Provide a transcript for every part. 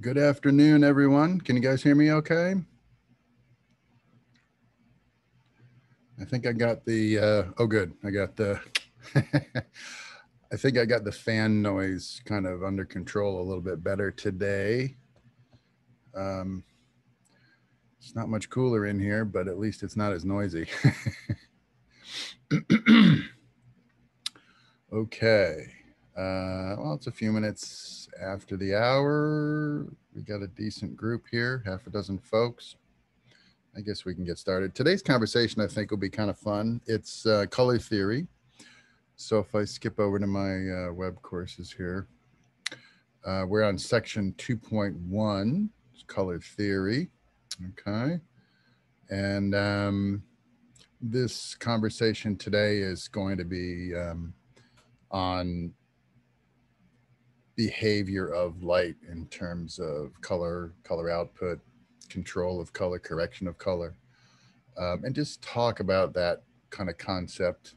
Good afternoon, everyone. Can you guys hear me okay? I think I got the, oh good, I got the, I think I got the fan noise kind of under control a little bit better today. Um, it's not much cooler in here, but at least it's not as noisy. Okay. Well, it's a few minutes after the hour. We got a decent group here, half a dozen folks. I guess we can get started. Today's conversation, I think, will be kind of fun. It's color theory. So if I skip over to my web courses here, we're on section 2.1, color theory. Okay. And this conversation today is going to be on behavior of light in terms of color, color output, control of color, correction of color, and just talk about that kind of concept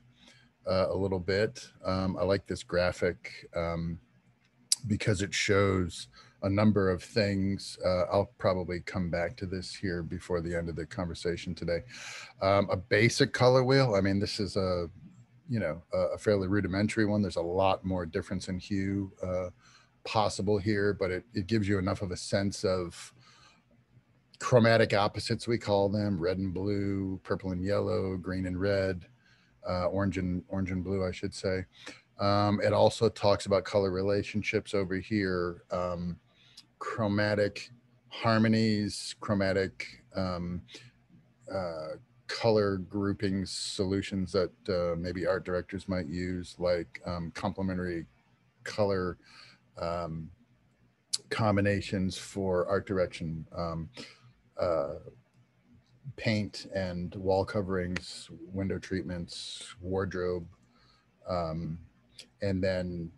a little bit. I like this graphic because it shows a number of things. I'll probably come back to this here before the end of the conversation today. A basic color wheel. I mean, this is a a fairly rudimentary one. There's a lot more difference in hue possible here, but it gives you enough of a sense of chromatic opposites, we call them: red and blue, purple and yellow, green and red, orange and blue, I should say. It also talks about color relationships over here, chromatic harmonies, chromatic color groupings, solutions that maybe art directors might use, like complementary color combinations for art direction, paint and wall coverings, window treatments, wardrobe, and then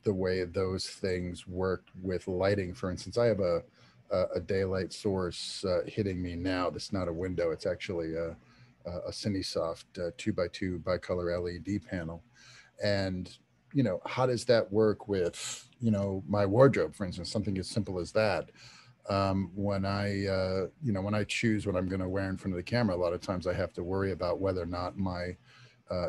the way those things work with lighting. For instance, I have a daylight source hitting me now. That's not a window. It's actually a CineSoft 2x2 bicolor LED panel. And how does that work with my wardrobe, for instance? Something as simple as that. When I choose what I'm going to wear in front of the camera, a lot of times I have to worry about whether or not my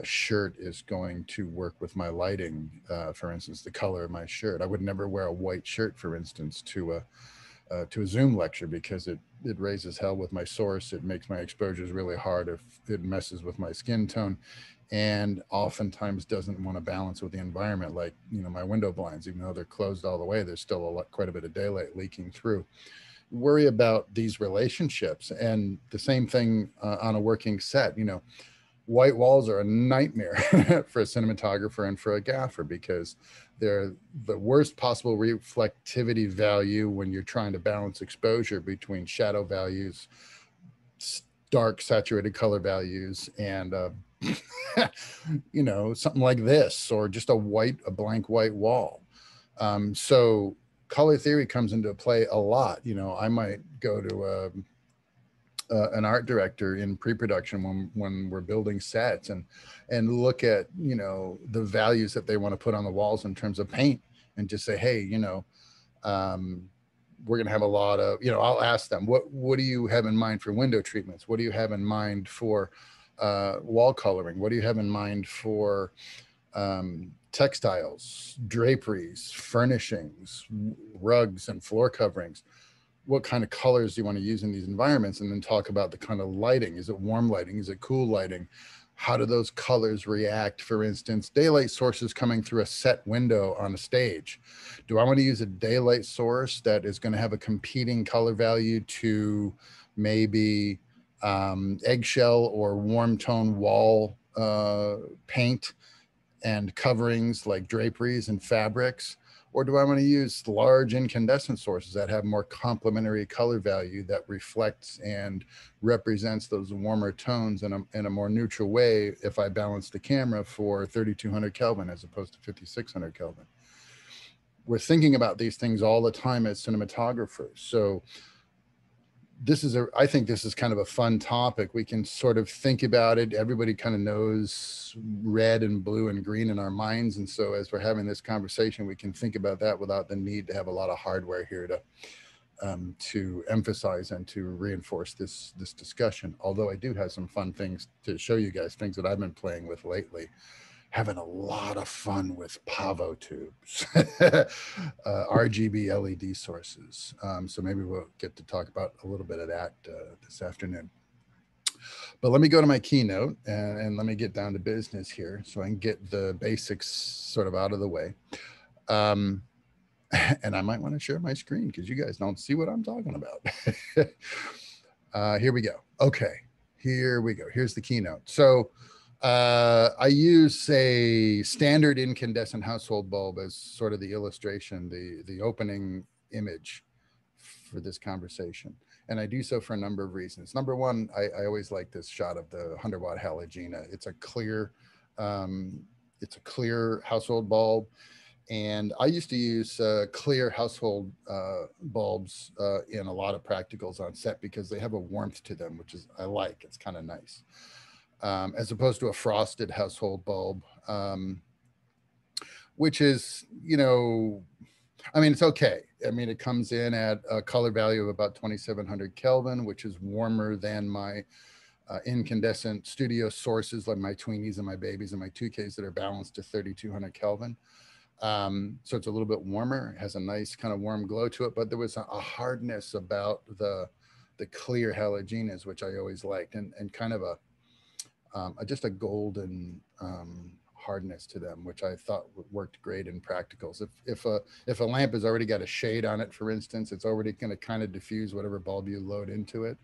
shirt is going to work with my lighting. For instance, the color of my shirt. I would never wear a white shirt, for instance, to a Zoom lecture, because it raises hell with my source. It makes my exposures really hard if it messes with my skin tone, and oftentimes doesn't want to balance with the environment. Like my window blinds, even though they're closed all the way, there's still quite a bit of daylight leaking through. Worry about these relationships, and the same thing on a working set. White walls are a nightmare for a cinematographer and for a gaffer, because they're the worst possible reflectivity value when you're trying to balance exposure between shadow values, dark saturated color values, and something like this, or just a blank white wall. So color theory comes into play a lot. I might go to an art director in pre-production when we're building sets, and look at the values that they want to put on the walls in terms of paint, and just say, hey, we're going to have a lot of, I'll ask them, what do you have in mind for window treatments? What do you have in mind for wall coloring? What do you have in mind for textiles, draperies, furnishings, rugs, and floor coverings? What kind of colors do you want to use in these environments? And then talk about the kind of lighting. Is it warm lighting? Is it cool lighting? How do those colors react? For instance, daylight sources coming through a set window on a stage. Do I want to use a daylight source that is going to have a competing color value to maybe eggshell or warm tone wall paint and coverings like draperies and fabrics? Or do I want to use large incandescent sources that have more complementary color value, that reflects and represents those warmer tones in a more neutral way, if I balance the camera for 3200 Kelvin as opposed to 5600 Kelvin? We're thinking about these things all the time as cinematographers. So I think this is kind of a fun topic. We can sort of think about it. Everybody kind of knows red and blue and green in our minds. And so as we're having this conversation, we can think about that without the need to have a lot of hardware here to to emphasize and to reinforce this discussion. Although I do have some fun things to show you guys, things that I've been playing with lately. Having a lot of fun with Pavo tubes, RGB LED sources. So maybe we'll get to talk about a little bit of that this afternoon. But let me go to my keynote and let me get down to business here so I can get the basics sort of out of the way. And I might want to share my screen because you guys don't see what I'm talking about. Here we go. Okay, here we go. Here's the keynote. So I use a standard incandescent household bulb as sort of the illustration, the opening image for this conversation. And I do so for a number of reasons. Number one, I always like this shot of the 100-watt halogena. It's a clear household bulb. And I used to use clear household bulbs in a lot of practicals on set because they have a warmth to them, which is I like. It's kind of nice, as opposed to a frosted household bulb, which is, you know, I mean, it's okay. I mean, it comes in at a color value of about 2,700 Kelvin, which is warmer than my incandescent studio sources like my Tweenies and my Babies and my 2Ks that are balanced to 3,200 Kelvin. So it's a little bit warmer, it has a nice kind of warm glow to it, but there was a hardness about the clear halogenas, which I always liked, and kind of just a golden hardness to them, which I thought worked great in practicals. If a lamp has already got a shade on it, for instance, it's already going to kind of diffuse whatever bulb you load into it.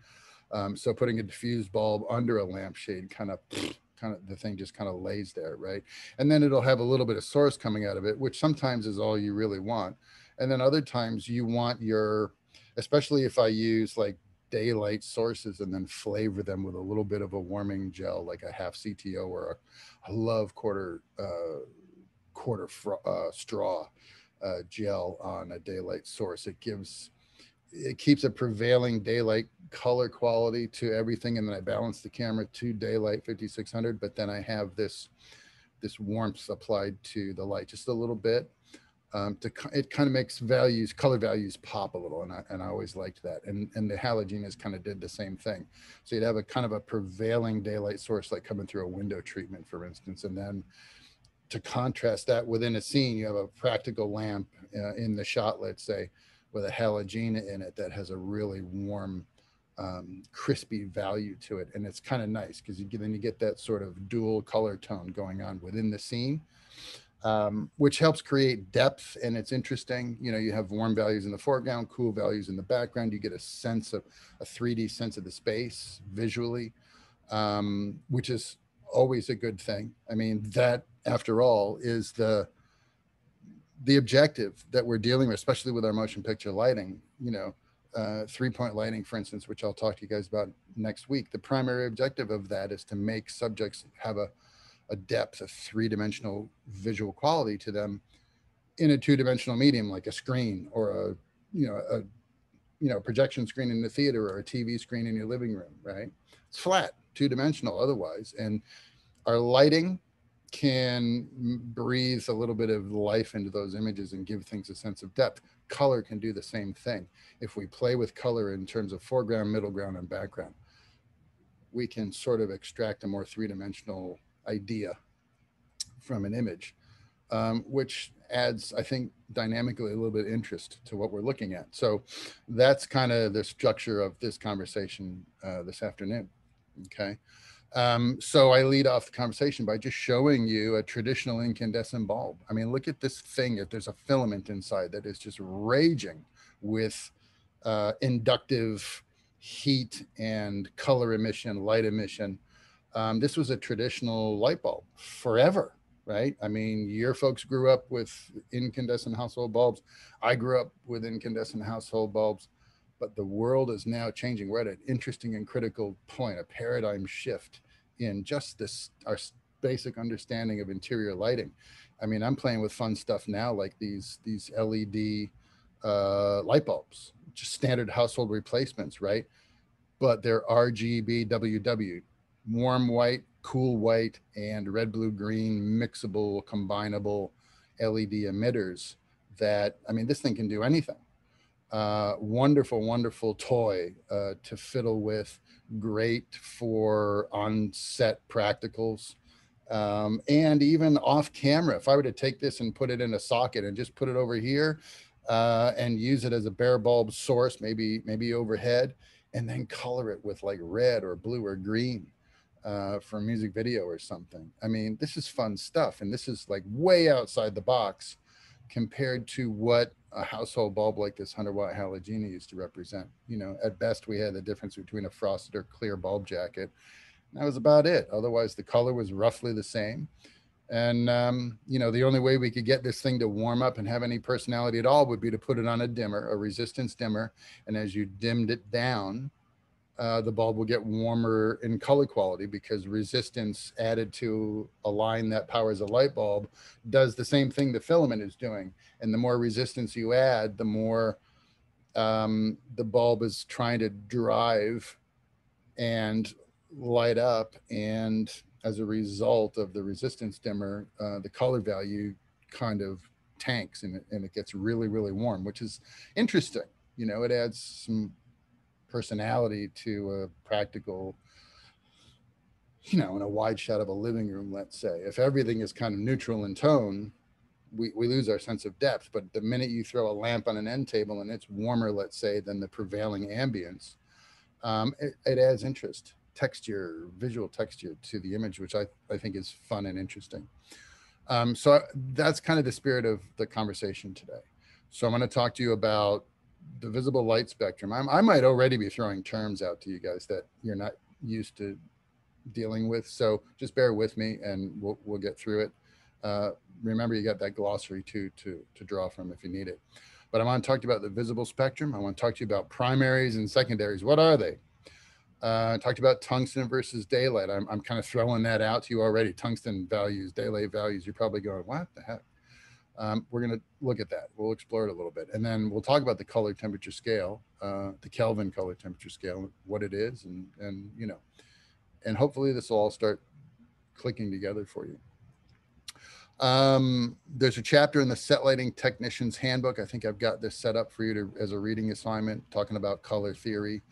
So putting a diffused bulb under a lampshade kind of the thing just kind of lays there, right? And then it'll have a little bit of source coming out of it, which sometimes is all you really want. And then other times you want your, especially if I use like daylight sources and then flavor them with a little bit of a warming gel, like a half CTO or I love quarter straw gel on a daylight source. It keeps a prevailing daylight color quality to everything, and then I balance the camera to daylight 5600, but then I have this warmth applied to the light just a little bit. It kind of makes color values pop a little, and I always liked that. And the halogenas kind of did the same thing. So you'd have a kind of a prevailing daylight source like coming through a window treatment, for instance, and then to contrast that within a scene, you have a practical lamp in the shot, let's say, with a halogena in it that has a really warm, crispy value to it. And it's kind of nice because then you get that sort of dual color tone going on within the scene, which helps create depth. And it's interesting, you know, you have warm values in the foreground, cool values in the background. You get a sense of a 3D sense of the space visually, which is always a good thing. I mean, that after all is the objective that we're dealing with, especially with our motion picture lighting, you know, 3-point lighting, for instance, which I'll talk to you guys about next week. The primary objective of that is to make subjects have a depth, a 3-dimensional visual quality to them in a 2-dimensional medium, like a screen or a projection screen in the theater or a TV screen in your living room, right? It's flat, 2-dimensional otherwise. And our lighting can breathe a little bit of life into those images and give things a sense of depth. Color can do the same thing. If we play with color in terms of foreground, middle ground, and background, we can sort of extract a more 3-dimensional idea from an image, which adds, I think, dynamically a little bit of interest to what we're looking at. So that's kind of the structure of this conversation this afternoon, okay? So I lead off the conversation by just showing you a traditional incandescent bulb. I mean, look at this thing. If there's a filament inside that is just raging with inductive heat and color emission, light emission. This was a traditional light bulb forever, right? I mean, your folks grew up with incandescent household bulbs. I grew up with incandescent household bulbs. But the world is now changing. We're at an interesting and critical point, a paradigm shift in just our basic understanding of interior lighting. I mean, I'm playing with fun stuff now, like these LED light bulbs, just standard household replacements, right? But they're RGB WW, warm white, cool white, and red, blue, green, mixable, combinable LED emitters that, I mean, this thing can do anything. Wonderful, wonderful toy to fiddle with. Great for on-set practicals. And even off camera, if I were to take this and put it in a socket and just put it over here and use it as a bare bulb source, maybe overhead, and then color it with like red or blue or green for a music video or something. I mean, this is fun stuff. And this is like way outside the box compared to what a household bulb like this 100-watt halogen used to represent. You know, at best, we had the difference between a frosted or clear bulb jacket. That was about it. Otherwise, the color was roughly the same. And, you know, the only way we could get this thing to warm up and have any personality at all would be to put it on a dimmer, a resistance dimmer. And as you dimmed it down, the bulb will get warmer in color quality because resistance added to a line that powers a light bulb does the same thing the filament is doing. And the more resistance you add, the more the bulb is trying to drive and light up. And as a result of the resistance dimmer, the color value kind of tanks and it gets really, really warm, which is interesting. You know, it adds some personality to a practical, you know, in a wide shot of a living room, let's say. If everything is kind of neutral in tone, we lose our sense of depth. But the minute you throw a lamp on an end table and it's warmer, let's say, than the prevailing ambience, it adds interest, texture, visual texture to the image, which I think is fun and interesting. So that's kind of the spirit of the conversation today. So I'm going to talk to you about the visible light spectrum. I might already be throwing terms out to you guys that you're not used to dealing with. So just bear with me and we'll get through it. Remember, you got that glossary too to draw from if you need it. But I want to talk to you about the visible spectrum. I want to talk to you about primaries and secondaries. What are they? Talked about tungsten versus daylight. I'm kind of throwing that out to you already. Tungsten values, daylight values. You're probably going, what the heck? We're going to look at that. We'll explore it a little bit. And then we'll talk about the color temperature scale, the Kelvin color temperature scale, what it is, and you know, and hopefully this will all start clicking together for you. There's a chapter in the Set Lighting Technician's Handbook. I think I've got this set up for you to, as a reading assignment, talking about color theory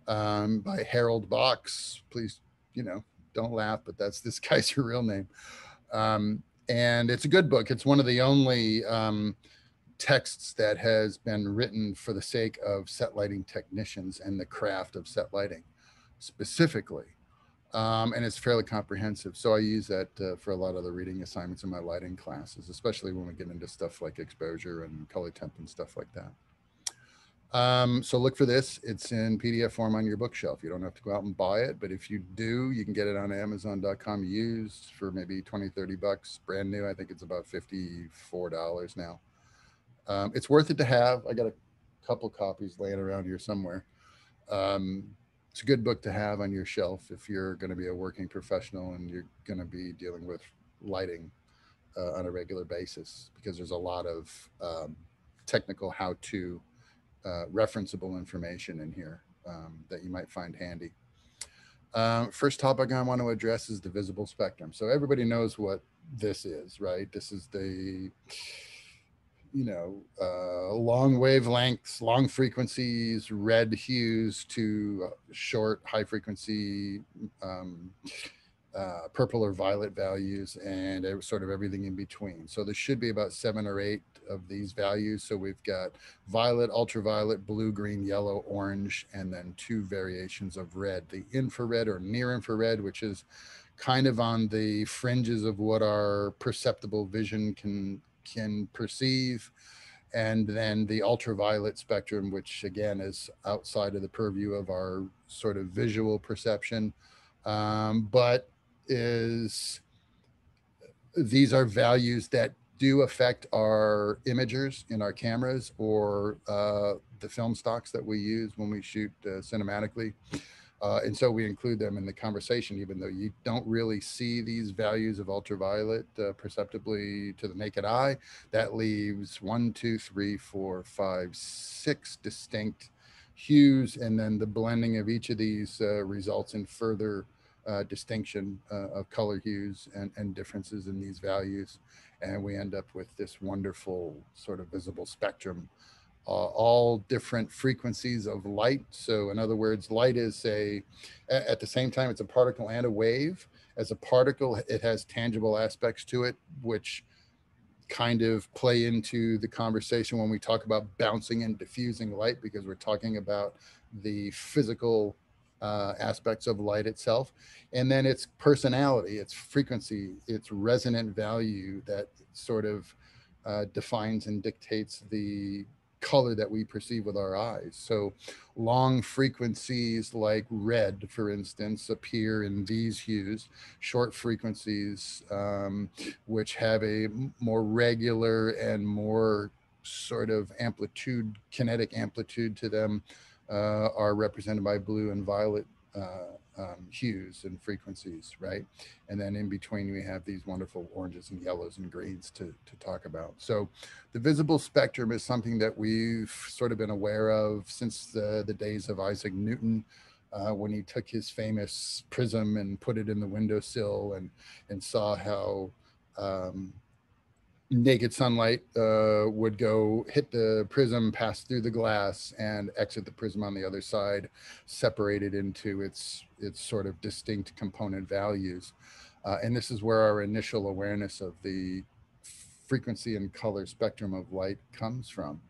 by Harold Box. Please, you know, don't laugh, but that's this guy's real name. And it's a good book. It's one of the only texts that has been written for the sake of set lighting technicians and the craft of set lighting specifically. And it's fairly comprehensive. So I use that for a lot of the reading assignments in my lighting classes, especially when we get into stuff like exposure and color temp and stuff like that. So look for this. It's in PDF form on your bookshelf. You don't have to go out and buy it, but if you do, you can get it on Amazon.com used for maybe 20, 30 bucks. Brand new. I think it's about $54 now. It's worth it to have. I got a couple copies laying around here somewhere. It's a good book to have on your shelf if you're going to be a working professional and you're going to be dealing with lighting on a regular basis, because there's a lot of technical how-to referenceable information in here that you might find handy. First topic I want to address is the visible spectrum. So everybody knows what this is, right? This is the, you know, long wavelengths, long frequencies, red hues to short, high frequency, purple or violet values, and sort of everything in between. So there should be about 7 or 8 of these values. So we've got violet, ultraviolet, blue, green, yellow, orange, and then 2 variations of red. The infrared or near infrared, which is kind of on the fringes of what our perceptible vision can perceive. And then the ultraviolet spectrum, which again is outside of the purview of our sort of visual perception, but these are values that do affect our imagers in our cameras or the film stocks that we use when we shoot cinematically. And so we include them in the conversation, even though you don't really see these values of ultraviolet perceptibly to the naked eye. That leaves 1, 2, 3, 4, 5, 6 distinct hues. And then the blending of each of these results in further distinction of color hues and differences in these values. And we end up with this wonderful sort of visible spectrum all different frequencies of light. So in other words, light is at the same time, it's a particle and a wave. As a particle, it has tangible aspects to it, which kind of play into the conversation when we talk about bouncing and diffusing light, because we're talking about the physical aspects of light itself. And then its personality, its frequency, its resonant value that sort of defines and dictates the color that we perceive with our eyes. So long frequencies like red, for instance, appear in these hues. Short frequencies, which have a more regular and more sort of amplitude, kinetic amplitude to them, are represented by blue and violet hues and frequencies, right? And then in between, we have these wonderful oranges and yellows and greens to talk about. So the visible spectrum is something that we've sort of been aware of since the days of Isaac Newton, when he took his famous prism and put it in the windowsill and saw how naked sunlight would go hit the prism, pass through the glass, and exit the prism on the other side, separated into its sort of distinct component values. And this is where our initial awareness of the frequency and color spectrum of light comes from.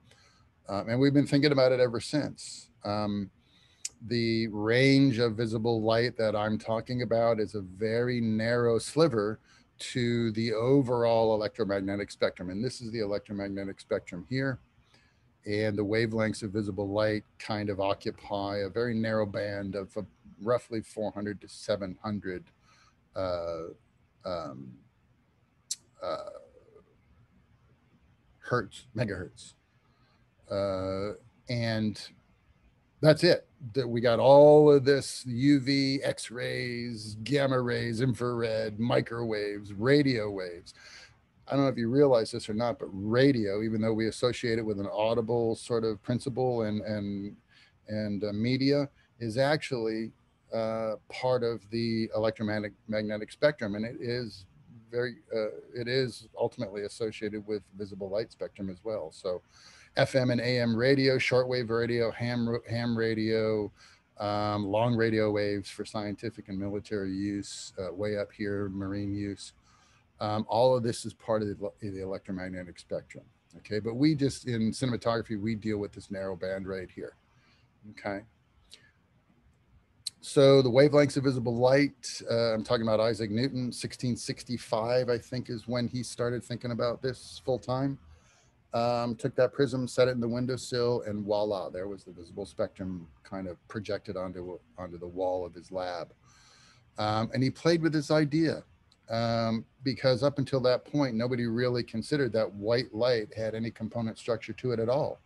And we've been thinking about it ever since. The range of visible light that I'm talking about is a very narrow sliver to the overall electromagnetic spectrum. And this is the electromagnetic spectrum here. And the wavelengths of visible light kind of occupy a very narrow band of roughly 400 to 700 megahertz. And that's it. We got all of this UV, X-rays, gamma rays, infrared, microwaves, radio waves. I don't know if you realize this or not, but radio, even though we associate it with an audible sort of principle and media, is actually part of the electromagnetic spectrum, and it is ultimately associated with visible light spectrum as well. So FM and AM radio, shortwave radio, ham radio, long radio waves for scientific and military use, way up here, marine use. All of this is part of the electromagnetic spectrum. Okay, but we just, in cinematography, we deal with this narrow band right here. Okay. So the wavelengths of visible light, I'm talking about Isaac Newton, 1665, I think, is when he started thinking about this full time. Took that prism, set it in the windowsill, and voila, there was the visible spectrum kind of projected onto the wall of his lab. And he played with this idea because up until that point, nobody really considered that white light had any component structure to it at all.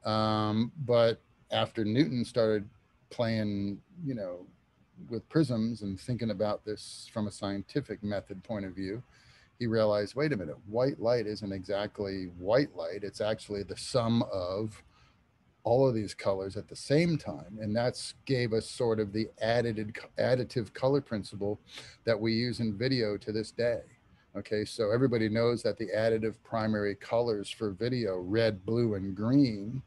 But after Newton started playing, with prisms and thinking about this from a scientific method point of view, he realized, wait a minute, white light isn't exactly white light. It's actually the sum of all of these colors at the same time. And that's gave us sort of the additive color principle that we use in video to this day. Okay, so everybody knows that the additive primary colors for video, red, blue, and green,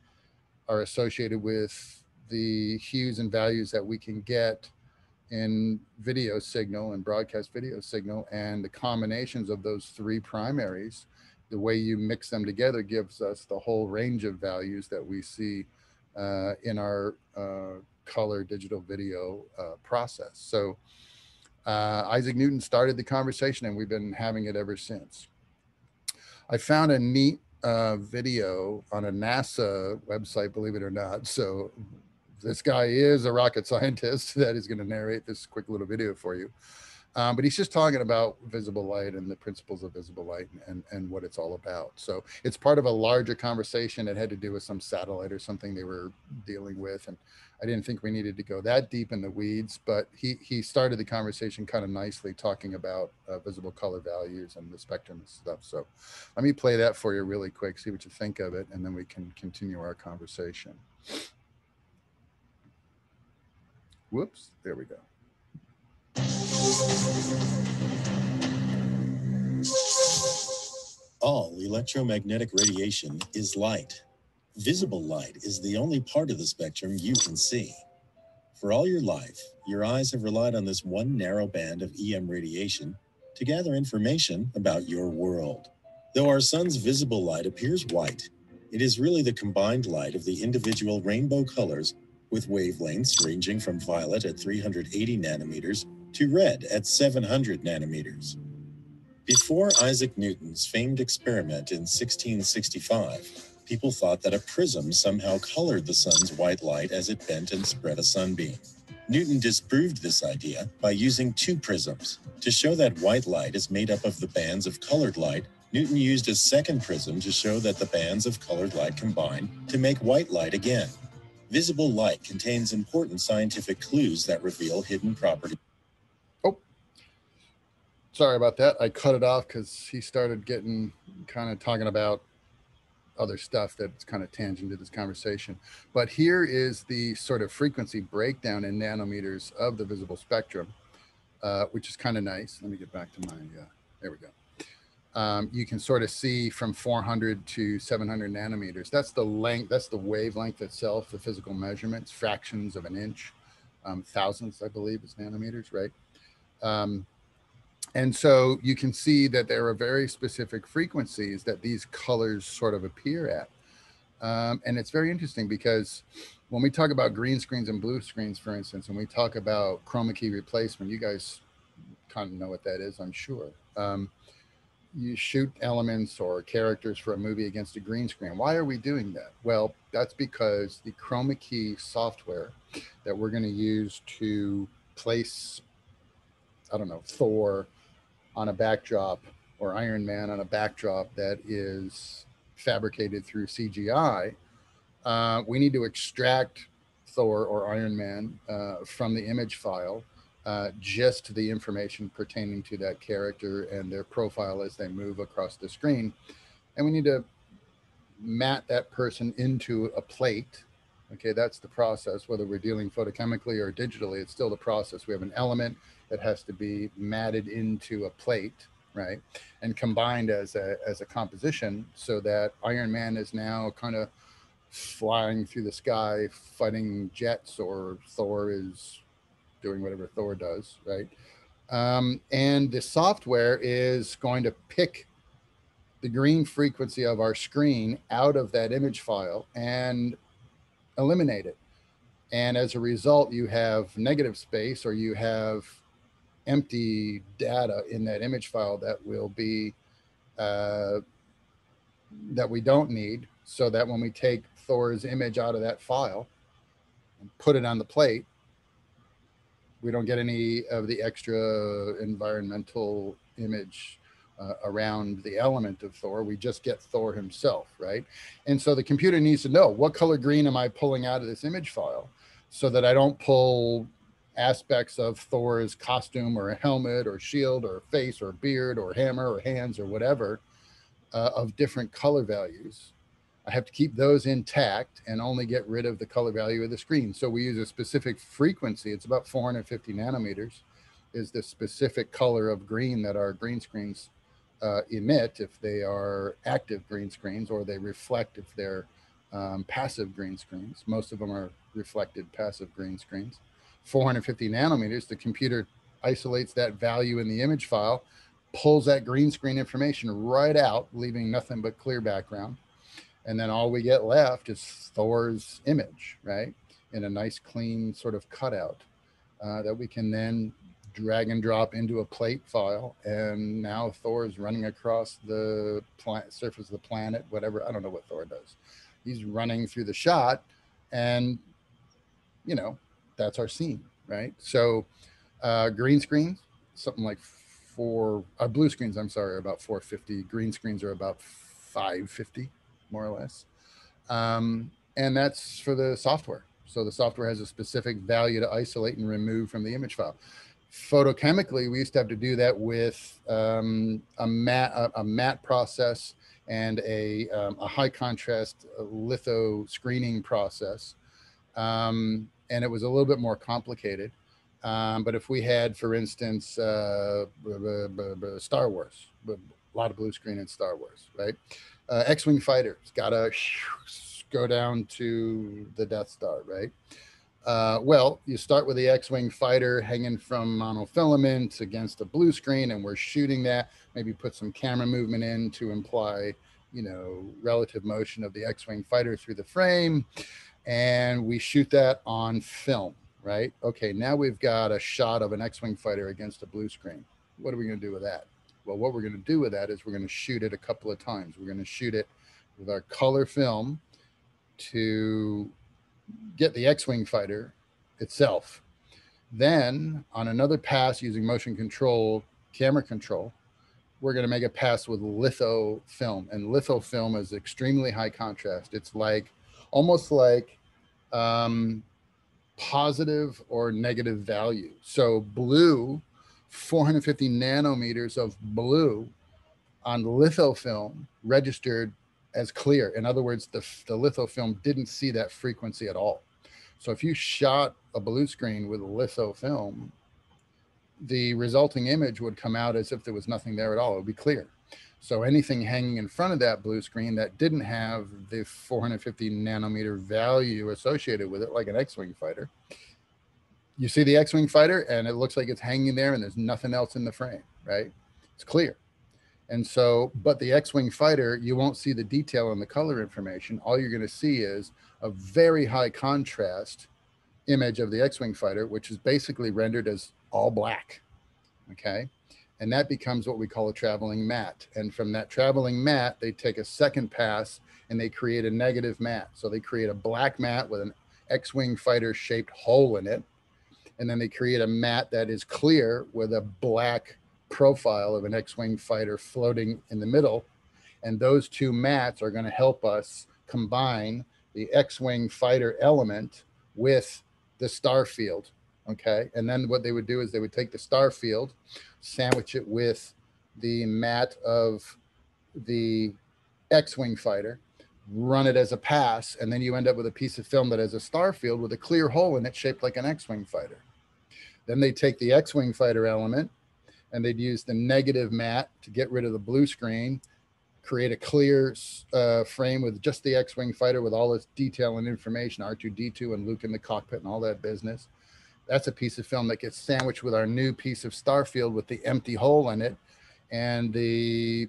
are associated with the hues and values that we can get in video signal and broadcast video signal, and the combinations of those three primaries, the way you mix them together gives us the whole range of values that we see in our color digital video process. So Isaac Newton started the conversation, and we've been having it ever since. I found a neat video on a NASA website, believe it or not. So this guy is a rocket scientist that is going to narrate this quick little video for you. But he's just talking about visible light and the principles of visible light and what it's all about. So it's part of a larger conversation. It had to do with some satellite or something they were dealing with. And I didn't think we needed to go that deep in the weeds, but he started the conversation kind of nicely, talking about visible color values and the spectrum and stuff. So let me play that for you really quick, see what you think of it, and then we can continue our conversation. Whoops, there we go. All electromagnetic radiation is light. Visible light is the only part of the spectrum you can see. For all your life, your eyes have relied on this one narrow band of EM radiation to gather information about your world. Though our sun's visible light appears white, it is really the combined light of the individual rainbow colors with wavelengths ranging from violet at 380 nanometers to red at 700 nanometers. Before Isaac Newton's famed experiment in 1665, people thought that a prism somehow colored the sun's white light as it bent and spread a sunbeam. Newton disproved this idea by using two prisms. To show that white light is made up of the bands of colored light, Newton used a second prism to show that the bands of colored light combine to make white light again. Visible light contains important scientific clues that reveal hidden properties. Oh, sorry about that. I cut it off because he started getting kind of talking about other stuff that's kind of tangent to this conversation. But here is the sort of frequency breakdown in nanometers of the visible spectrum, which is kind of nice. Let me get back to my, there we go. You can sort of see from 400 to 700 nanometers. That's the length, that's the wavelength itself, the physical measurements, fractions of an inch, thousandths, I believe, is nanometers, right? And so you can see that there are very specific frequencies that these colors sort of appear at. And it's very interesting because when we talk about green screens and blue screens, for instance, and we talk about chroma key replacement, you guys kind of know what that is, I'm sure. You shoot elements or characters for a movie against a green screen. Why are we doing that? Well, that's because the chroma key software that we're going to use to place, I don't know, Thor on a backdrop or Iron Man on a backdrop that is fabricated through CGI, we need to extract Thor or Iron Man from the image file, just the information pertaining to that character and their profile as they move across the screen. And we need to mat that person into a plate. Okay, that's the process. Whether we're dealing photochemically or digitally, it's still the process. We have an element that has to be matted into a plate, right, and combined as a composition, so that Iron Man is now kind of flying through the sky fighting jets, or Thor is doing whatever Thor does, right? And the software is going to pick the green frequency of our screen out of that image file and eliminate it. And as a result, you have negative space, or you have empty data in that image file that will be uh, that we don't need, so that when we take Thor's image out of that file and put it on the plate, we don't get any of the extra environmental image around the element of Thor. We just get Thor himself, right? And so the computer needs to know, what color green am I pulling out of this image file, so that I don't pull aspects of Thor's costume or a helmet or shield or face or beard or hammer or hands or whatever, of different color values. I have to keep those intact and only get rid of the color value of the screen. So we use a specific frequency. It's about 450 nanometers is the specific color of green that our green screens emit if they are active green screens, or they reflect if they're passive green screens. Most of them are reflected passive green screens. 450 nanometers, the computer isolates that value in the image file, pulls that green screen information right out, leaving nothing but clear background. And then all we get left is Thor's image, right, in a nice, clean sort of cutout that we can then drag and drop into a plate file. And now Thor is running across the surface of the planet, whatever. I don't know what Thor does. He's running through the shot, and, you know, that's our scene, right? So green screens, something like blue screens, I'm sorry, are about 450. Green screens are about 550, more or less. And that's for the software. So the software has a specific value to isolate and remove from the image file. Photochemically, we used to have to do that with a matte process and a high contrast litho screening process. And it was a little bit more complicated. But if we had, for instance, Star Wars, a lot of blue screen in Star Wars, right? X-Wing fighters got to go down to the Death Star, right? Well, you start with the X-Wing fighter hanging from monofilament against a blue screen, and we're shooting that. Maybe put some camera movement in to imply, you know, relative motion of the X-Wing fighter through the frame. And we shoot that on film, right? Okay, now we've got a shot of an X-Wing fighter against a blue screen. What are we going to do with that? Well, what we're going to do with that is we're going to shoot it a couple of times. We're going to shoot it with our color film to get the X-Wing fighter itself. Then on another pass using motion control, camera control, we're going to make a pass with litho film. And litho film is extremely high contrast. It's like almost like positive or negative value. So blue, 450 nanometers of blue on litho film registered as clear. In other words, the litho film didn't see that frequency at all. So if you shot a blue screen with litho film, the resulting image would come out as if there was nothing there at all. It would be clear. So anything hanging in front of that blue screen that didn't have the 450 nanometer value associated with it, like an X-Wing fighter, you see the X-Wing fighter and it looks like it's hanging there and there's nothing else in the frame, right? It's clear. And so, but the X-Wing fighter, you won't see the detail in the color information. All you're going to see is a very high contrast image of the X-Wing fighter, which is basically rendered as all black. Okay. And that becomes what we call a traveling matte. And from that traveling matte, they take a second pass and they create a negative matte. So they create a black matte with an X-Wing fighter shaped hole in it. And then they create a matte that is clear with a black profile of an X-Wing fighter floating in the middle. And those two mattes are going to help us combine the X-Wing fighter element with the star field. Okay. And then what they would do is they would take the star field, sandwich it with the matte of the X-Wing fighter, run it as a pass, and then you end up with a piece of film that has a star field with a clear hole in it shaped like an X-Wing fighter. Then they take the X-Wing fighter element and they'd use the negative matte to get rid of the blue screen, create a clear frame with just the X-Wing fighter with all its detail and information, R2-D2 and Luke in the cockpit and all that business. That's a piece of film that gets sandwiched with our new piece of star field with the empty hole in it. And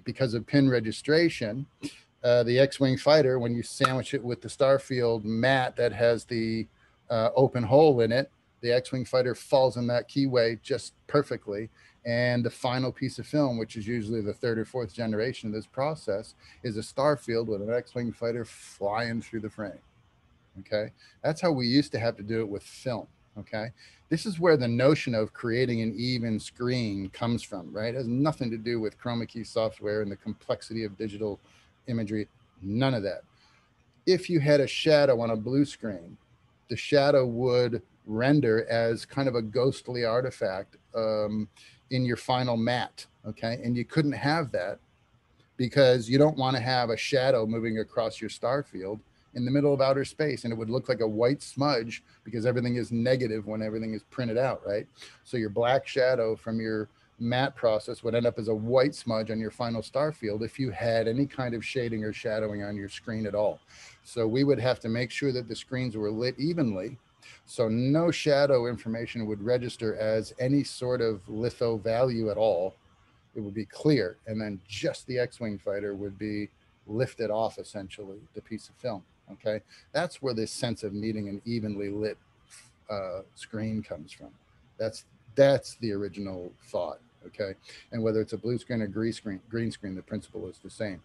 because of pin registration, the X-Wing fighter, when you sandwich it with the star field matte that has the open hole in it, the X-Wing fighter falls in that keyway just perfectly. And the final piece of film, which is usually the third or fourth generation of this process, is a star field with an X-Wing fighter flying through the frame. Okay. That's how we used to have to do it with film. Okay. This is where the notion of creating an even screen comes from, right? It has nothing to do with Chroma Key software and the complexity of digital imagery. None of that. If you had a shadow on a blue screen, the shadow would render as kind of a ghostly artifact in your final matte. Okay. And you couldn't have that because you don't want to have a shadow moving across your star field in the middle of outer space, and it would look like a white smudge because everything is negative when everything is printed out, right? So your black shadow from your matte process would end up as a white smudge on your final star field if you had any kind of shading or shadowing on your screen at all. So we would have to make sure that the screens were lit evenly, so no shadow information would register as any sort of litho value at all. It would be clear, and then just the X-Wing fighter would be lifted off, essentially, the piece of film. Okay, that's where this sense of needing an evenly lit screen comes from. That's the original thought. Okay, and whether it's a blue screen or green screen, the principle is the same.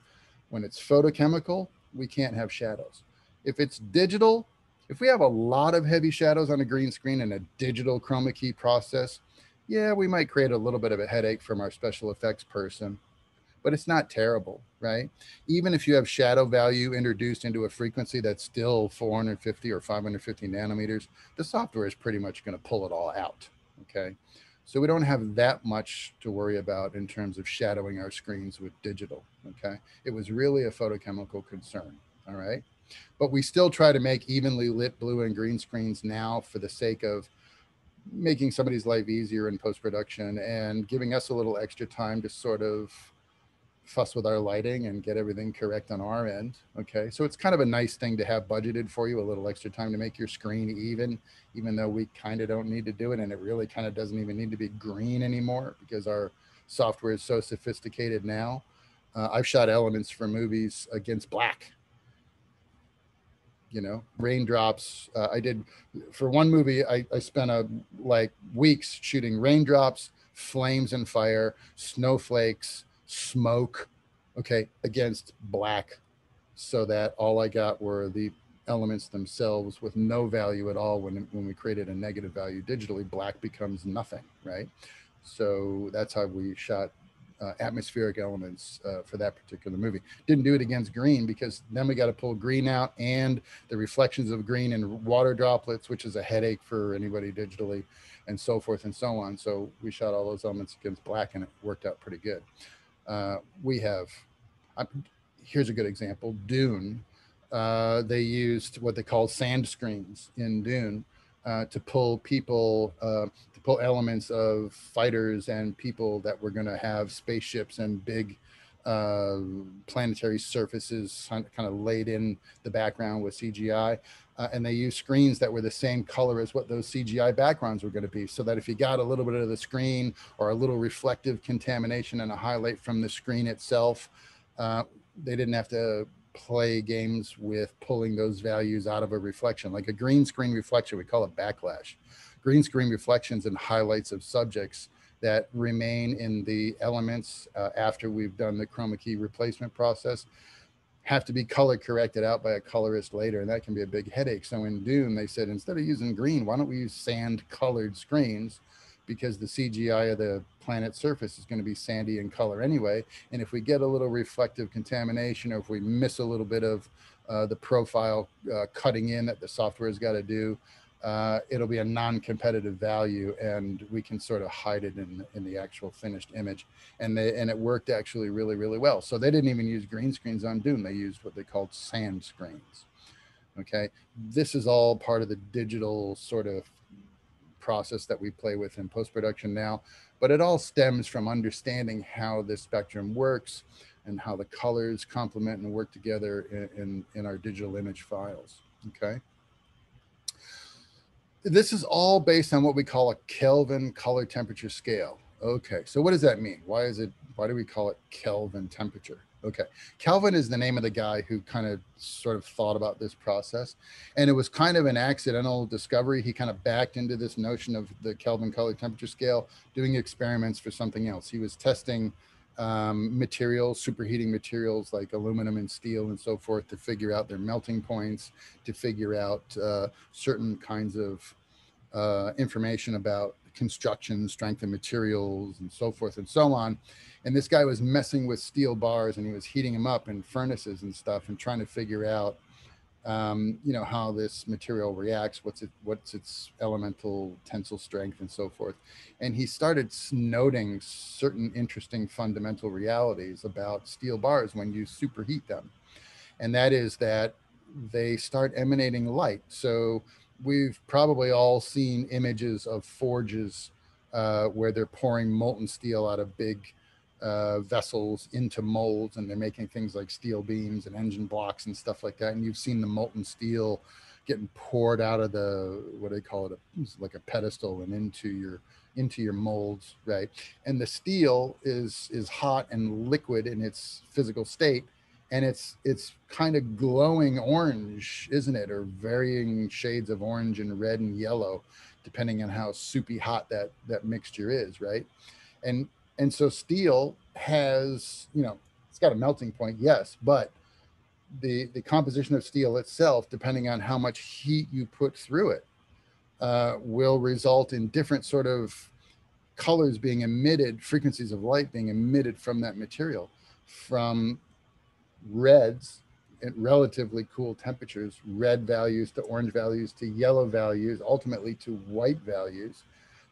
When it's photochemical, we can't have shadows. If it's digital, if we have a lot of heavy shadows on a green screen in a digital chroma key process, yeah, we might create a little bit of a headache from our special effects person, but it's not terrible, right? Even if you have shadow value introduced into a frequency that's still 450 or 550 nanometers, the software is pretty much going to pull it all out, okay? So we don't have that much to worry about in terms of shadowing our screens with digital, okay? It was really a photochemical concern, all right? But we still try to make evenly lit blue and green screens now for the sake of making somebody's life easier in post-production and giving us a little extra time to sort of fuss with our lighting and get everything correct on our end. Okay, so it's kind of a nice thing to have budgeted for you, a little extra time to make your screen even though we kind of don't need to do it, and it really kind of doesn't even need to be green anymore because our software is so sophisticated now. I've shot elements for movies against black, raindrops. I did for one movie. I spent like weeks shooting raindrops, flames and fire, snowflakes, smoke, okay, against black, so that all I got were the elements themselves with no value at all. When we created a negative value digitally, black becomes nothing, right? So that's how we shot atmospheric elements for that particular movie. Didn't do it against green because then we got to pull green out and the reflections of green and water droplets, which is a headache for anybody digitally, and so forth and so on. So we shot all those elements against black, and it worked out pretty good. We have, here's a good example, Dune. They used what they call sand screens in Dune to pull people, to pull elements of fighters and people that were going to have spaceships and big planetary surfaces kind of laid in the background with CGI. And they used screens that were the same color as what those CGI backgrounds were going to be, so that if you got a little bit of the screen or a little reflective contamination and a highlight from the screen itself, they didn't have to play games with pulling those values out of a reflection. Like a green screen reflection, we call it backlash. Green screen reflections and highlights of subjects that remain in the elements after we've done the chroma key replacement process have to be color corrected out by a colorist later, and that can be a big headache. So in Dune, they said, instead of using green, why don't we use sand colored screens, because the CGI of the planet's surface is going to be sandy in color anyway. And if we get a little reflective contamination, or if we miss a little bit of the profile cutting in that the software has got to do, it'll be a non-competitive value, and we can sort of hide it in the actual finished image. And it worked actually really, really well. So they didn't even use green screens on Dune. They used what they called sand screens. Okay, this is all part of the digital sort of process that we play with in post-production now, but it all stems from understanding how this spectrum works and how the colors complement and work together in our digital image files. Okay, this is all based on what we call a Kelvin color temperature scale. Okay, so what does that mean? Why do we call it Kelvin temperature? Okay, Kelvin is the name of the guy who kind of sort of thought about this process, and it was kind of an accidental discovery. He kind of backed into this notion of the Kelvin color temperature scale, doing experiments for something else. He was testing materials, superheating materials like aluminum and steel and so forth, to figure out their melting points, to figure out certain kinds of information about construction, strength of materials, and so forth and so on. And this guy was messing with steel bars, and he was heating them up in furnaces and stuff, and trying to figure out, how this material reacts, what's its elemental tensile strength, and so forth. And he started noting certain interesting fundamental realities about steel bars when you superheat them, and that is that they start emanating light. So we've probably all seen images of forges where they're pouring molten steel out of big vessels into molds, and they're making things like steel beams and engine blocks and stuff like that. And you've seen the molten steel getting poured out of the, what do they call it, like a pedestal, and into your molds, right? And the steel is hot and liquid in its physical state, and it's kind of glowing orange, isn't it? Or varying shades of orange and red and yellow, depending on how soupy hot that mixture is, right? And so steel has, it's got a melting point, yes, but the composition of steel itself, depending on how much heat you put through it, will result in different sort of colors being emitted, frequencies of light being emitted from that material, from reds at relatively cool temperatures, red values to orange values to yellow values, ultimately to white values,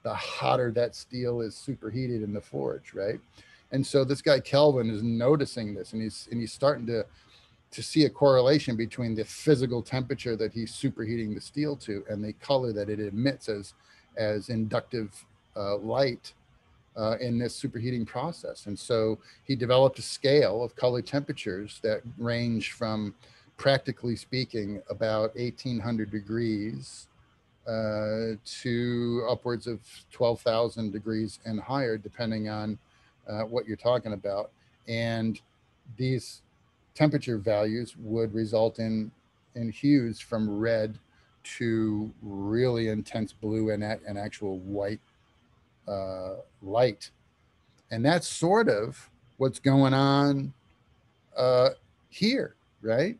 the hotter that steel is superheated in the forge, right? And so this guy Kelvin is noticing this, and he's starting to see a correlation between the physical temperature that he's superheating the steel to and the color that it emits as inductive light in this superheating process. And so he developed a scale of color temperatures that range from, practically speaking, about 1800 degrees to upwards of 12,000 degrees and higher, depending on what you're talking about. And these temperature values would result in hues from red to really intense blue and actual white light. And that's sort of what's going on here, right?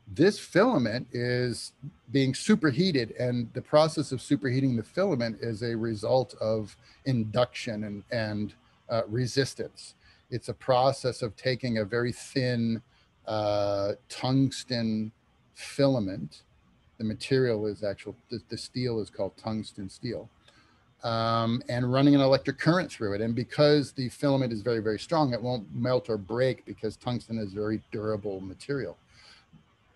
This filament is being superheated, and the process of superheating the filament is a result of induction and resistance. It's a process of taking a very thin tungsten filament. The material is the steel is called tungsten steel, and running an electric current through it. And because the filament is very, very strong, it won't melt or break because tungsten is a very durable material.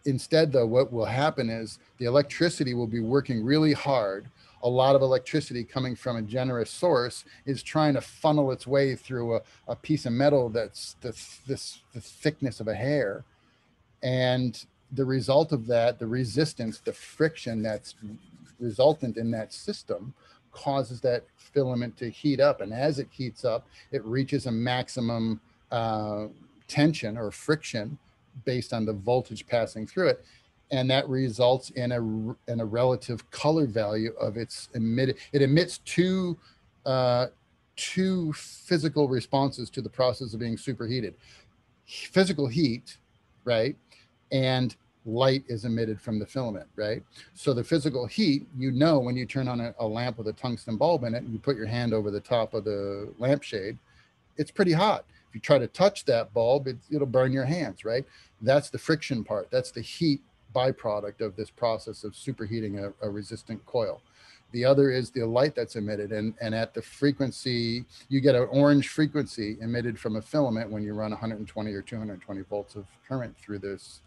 Instead, though, what will happen is the electricity will be working really hard. A lot of electricity coming from a generous source is trying to funnel its way through a piece of metal that's the thickness of a hair. And the result of that, the resistance, the friction that's resultant in that system causes that filament to heat up. And as it heats up, it reaches a maximum tension or friction based on the voltage passing through it. And that results in a relative color value of its emitted. It emits two physical responses to the process of being superheated. Physical heat, right? And light is emitted from the filament, right? So the physical heat, when you turn on a lamp with a tungsten bulb in it and you put your hand over the top of the lampshade, it's pretty hot. If you try to touch that bulb, it'll burn your hands, right? That's the friction part. That's the heat byproduct of this process of superheating a resistant coil. The other is the light that's emitted, and at the frequency, you get an orange frequency emitted from a filament when you run 120 or 220 volts of current through this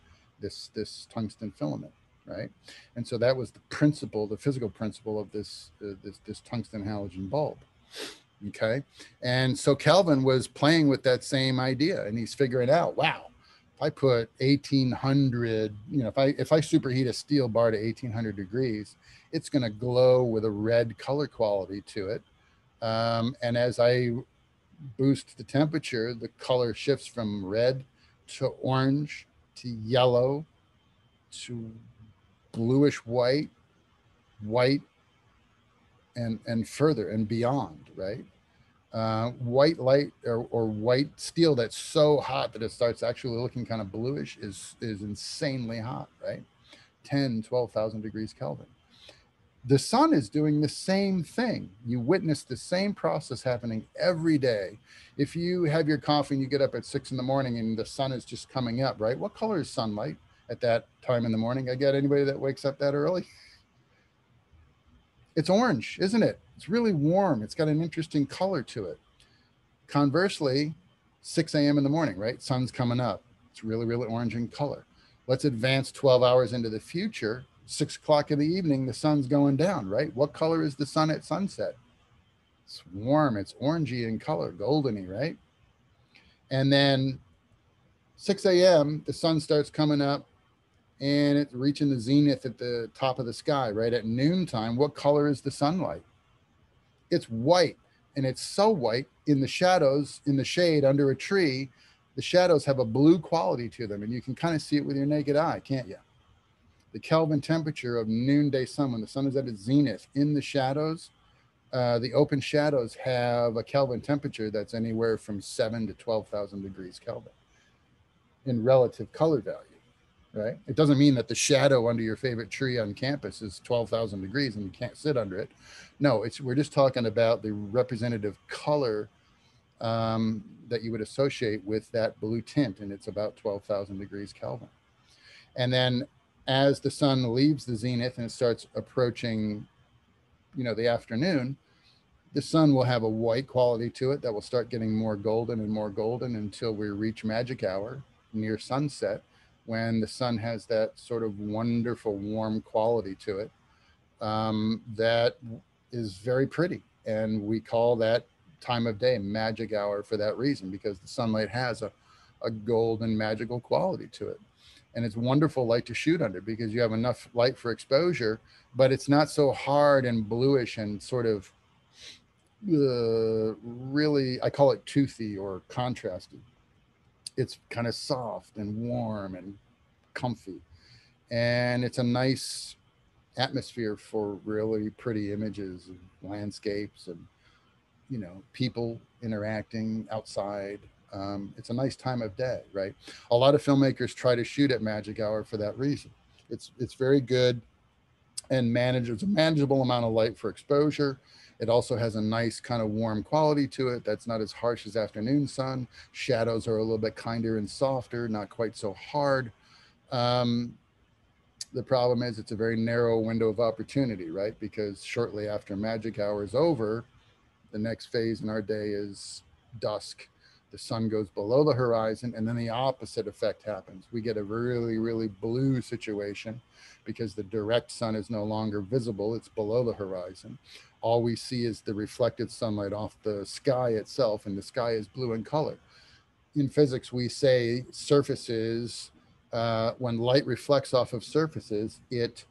tungsten filament, right? And so that was the principle, the physical principle of this tungsten halogen bulb. Okay. And so Kelvin was playing with that same idea, and he's figuring out, wow, if I put 1800, if I superheat a steel bar to 1800 degrees, it's going to glow with a red color quality to it. And as I boost the temperature, the color shifts from red to orange to yellow to bluish white, and further and beyond, right? White light or white steel that's so hot that it starts actually looking kind of bluish is insanely hot, right? 10, 12,000 degrees Kelvin. The sun is doing the same thing. You witness the same process happening every day. If you have your coffee and you get up at 6 in the morning and the sun is just coming up, right? What color is sunlight at that time in the morning? I get anybody that wakes up that early? It's orange, isn't it? It's really warm. It's got an interesting color to it. Conversely, 6 a.m. in the morning, right? Sun's coming up. It's really, really orange in color. Let's advance 12 hours into the future. 6 o'clock in the evening, the sun's going down, right? What color is the sun at sunset? It's warm. It's orangey in color, goldeny, right? And then 6 a.m., the sun starts coming up and it's reaching the zenith at the top of the sky, right? At noontime, what color is the sunlight? It's white. And it's so white in the shadows, in the shade under a tree, the shadows have a blue quality to them. And you can kind of see it with your naked eye, can't you? The Kelvin temperature of noonday sun, when the sun is at its zenith, in the shadows, the open shadows have a Kelvin temperature that's anywhere from 7 to 12,000 degrees Kelvin in relative color value, right? It doesn't mean that the shadow under your favorite tree on campus is 12,000 degrees and you can't sit under it. No, we're just talking about the representative color that you would associate with that blue tint, and it's about 12,000 degrees Kelvin. And then as the sun leaves the zenith and it starts approaching, the afternoon, the sun will have a white quality to it that will start getting more golden and more golden until we reach magic hour near sunset, when the sun has that sort of wonderful warm quality to it that is very pretty. And we call that time of day, magic hour, for that reason, because the sunlight has a golden magical quality to it. And it's wonderful light to shoot under because you have enough light for exposure, but it's not so hard and bluish and sort of really, I call it toothy or contrasty. It's kind of soft and warm and comfy. And it's a nice atmosphere for really pretty images and landscapes and, people interacting outside. It's a nice time of day, right? A lot of filmmakers try to shoot at magic hour for that reason. It's very good and manages a manageable amount of light for exposure. It also has a nice kind of warm quality to it that's not as harsh as afternoon sun. Shadows are a little bit kinder and softer, not quite so hard. Um, the problem is it's a very narrow window of opportunity, right? Because shortly after magic hour is over, the next phase in our day is dusk. The sun goes below the horizon, and then the opposite effect happens. We get a really, really blue situation because the direct sun is no longer visible. It's below the horizon. All we see is the reflected sunlight off the sky itself, and the sky is blue in color. In physics, we say surfaces, when light reflects off of surfaces, it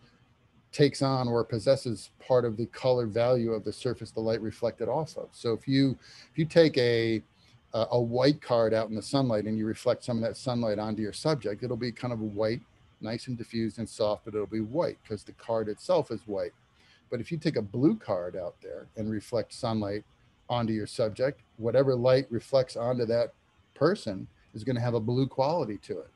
takes on or possesses part of the color value of the surface the light reflected off of. So if you take a white card out in the sunlight and you reflect some of that sunlight onto your subject, it'll be kind of a white, nice and diffused and soft, but it'll be white because the card itself is white. But if you take a blue card out there and reflect sunlight onto your subject, whatever light reflects onto that person is going to have a blue quality to it.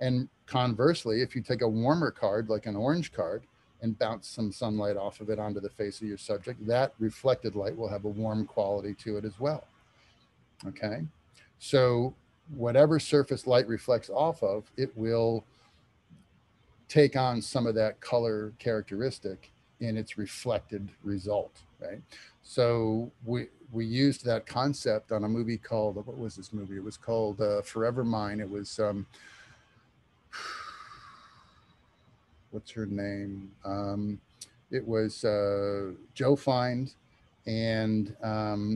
And conversely, if you take a warmer card, like an orange card, and bounce some sunlight off of it onto the face of your subject, that reflected light will have a warm quality to it as well. Okay. So whatever surface light reflects off of, it will take on some of that color characteristic in its reflected result, right? So we used that concept on a movie called, what was this movie? It was called Forever Mine. It was what's her name? It was Joe Find, and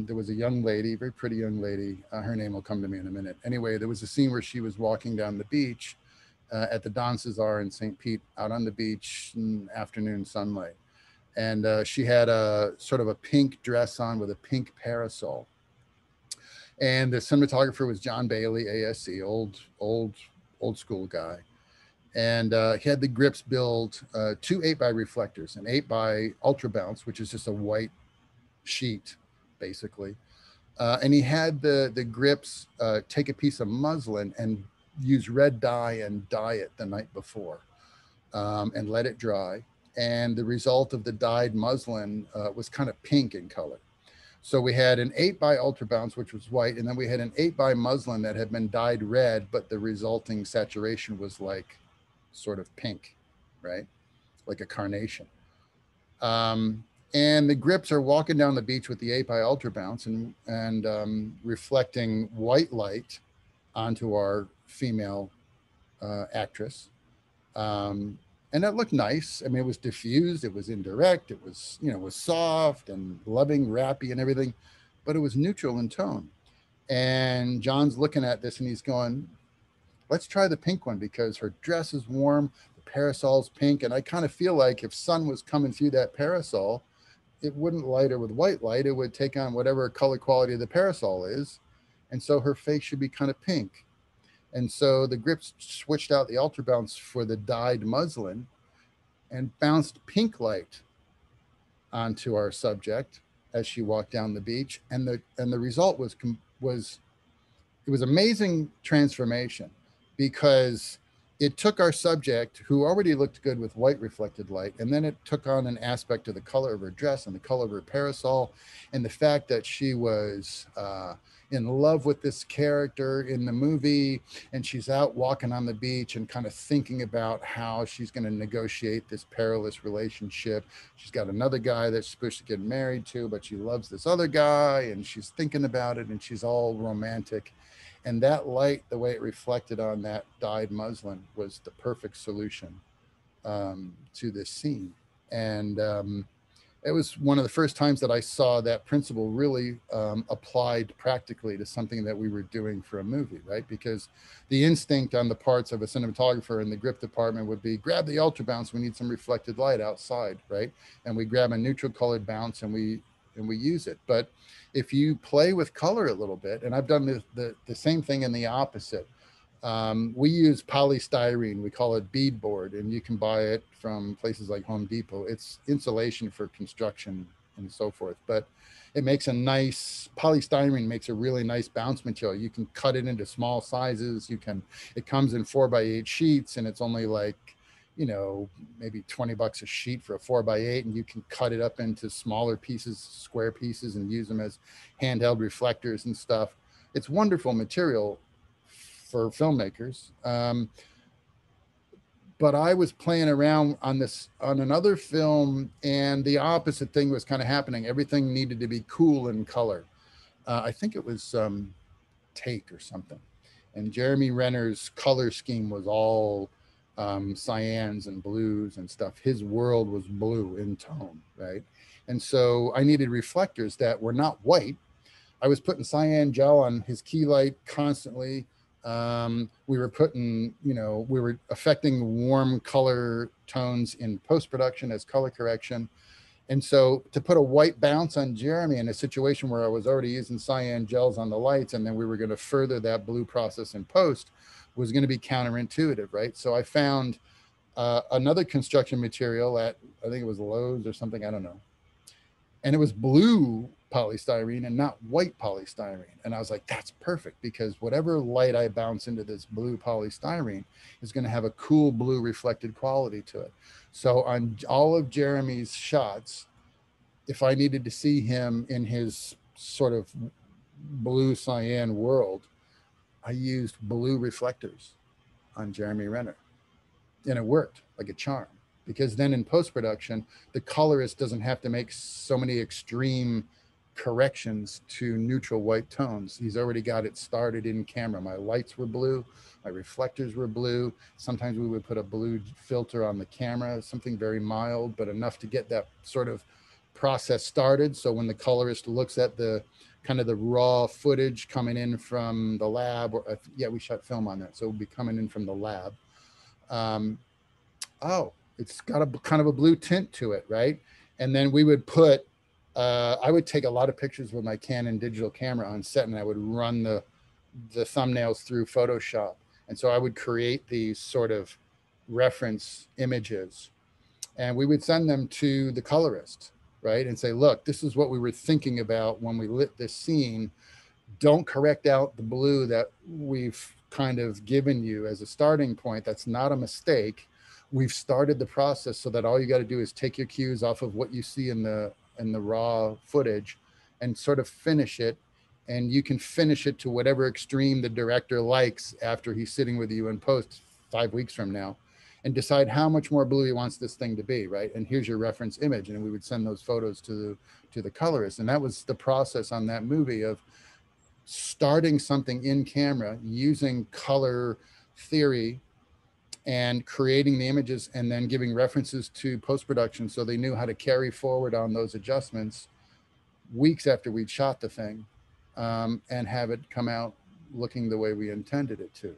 there was a young lady, very pretty young lady. Her name will come to me in a minute. Anyway, there was a scene where she was walking down the beach at the Don Cesar in St. Pete, out on the beach in afternoon sunlight. And she had a sort of a pink dress on with a pink parasol. And the cinematographer was John Bailey, ASC, old school guy. And he had the grips build two 8x reflectors, an 8x ultra bounce, which is just a white sheet, basically. And he had the grips take a piece of muslin and use red dye and dye it the night before and let it dry. And the result of the dyed muslin was kind of pink in color. So we had an 8x ultra bounce, which was white, and then we had an 8x muslin that had been dyed red, but the resulting saturation was like sort of pink, right? Like a carnation. And the grips are walking down the beach with the 8x ultra bounce and reflecting white light onto our female actress. And that looked nice. I mean, it was diffused, it was indirect, it was, was soft and loving, rappy and everything, but it was neutral in tone. And John's looking at this and he's going, let's try the pink one because her dress is warm, the parasol's pink, and I kind of feel like if sun was coming through that parasol, it wouldn't light her with white light. It would take on whatever color quality of the parasol is. And so her face should be kind of pink. And so the grips switched out the ultra bounce for the dyed muslin and bounced pink light onto our subject as she walked down the beach. And the result was it was amazing transformation because it took our subject, who already looked good with white reflected light, and then it took on an aspect of the color of her dress and the color of her parasol, and the fact that she was in love with this character in the movie, and she's out walking on the beach and kind of thinking about how she's going to negotiate this perilous relationship. She's got another guy that she's supposed to get married to, but she loves this other guy, and she's thinking about it, and she's all romantic. And that light, the way it reflected on that dyed muslin, was the perfect solution to this scene. And it was one of the first times that I saw that principle really applied practically to something that we were doing for a movie, right? Because the instinct on the parts of a cinematographer in the grip department would be grab the ultra bounce, we need some reflected light outside, right? And we grab a neutral colored bounce and we use it. But if you play with color a little bit, and I've done the same thing in the opposite. We use polystyrene. We call it beadboard, and you can buy it from places like Home Depot. It's insulation for construction and so forth, but it makes a nice, polystyrene makes a really nice bounce material. You can cut it into small sizes. It comes in 4x8 sheets, and it's only like, you know, maybe $20 a sheet for a 4x8, and you can cut it up into smaller pieces, square pieces, and use them as handheld reflectors and stuff. It's wonderful material for filmmakers. But I was playing around on another film, and the opposite thing was kind of happening. Everything needed to be cool in color. I think it was Take or something. And Jeremy Renner's color scheme was all cyans and blues and stuff. His world was blue in tone, right? And so I needed reflectors that were not white. I was putting cyan gel on his key light constantly. We were putting, we were affecting warm color tones in post-production as color correction. And so to put a white bounce on Jeremy in a situation where I was already using cyan gels on the lights, and then we were going to further that blue process in post, was going to be counterintuitive, right? So I found another construction material at, I think it was Lowe's or something, I don't know. And it was blue polystyrene and not white polystyrene. And I was like, that's perfect, because whatever light I bounce into this blue polystyrene is going to have a cool blue reflected quality to it. So on all of Jeremy's shots, if I needed to see him in his sort of blue cyan world, I used blue reflectors on Jeremy Renner. And it worked like a charm, because then in post-production, the colorist doesn't have to make so many extreme corrections to neutral white tones. He's already got it started in camera. My lights were blue, my reflectors were blue. Sometimes we would put a blue filter on the camera, something very mild, but enough to get that sort of process started. So when the colorist looks at the kind of the raw footage coming in from the lab, or yeah, we shot film on that, so it would be coming in from the lab. Oh, it's got a kind of a blue tint to it, right? And then we would put, I would take a lot of pictures with my Canon digital camera on set, and I would run the thumbnails through Photoshop. And so I would create these sort of reference images, and we would send them to the colorist, right? And say, look, this is what we were thinking about when we lit this scene. Don't correct out the blue that we've kind of given you as a starting point. That's not a mistake. We've started the process so that all you got to do is take your cues off of what you see in the raw footage and sort of finish it. And you can finish it to whatever extreme the director likes after he's sitting with you in post 5 weeks from now, and decide how much more blue he wants this thing to be, right? And here's your reference image. And we would send those photos to the colorist. And that was the process on that movie of starting something in camera, using color theory and creating the images, and then giving references to post-production so they knew how to carry forward on those adjustments weeks after we'd shot the thing, and have it come out looking the way we intended it to.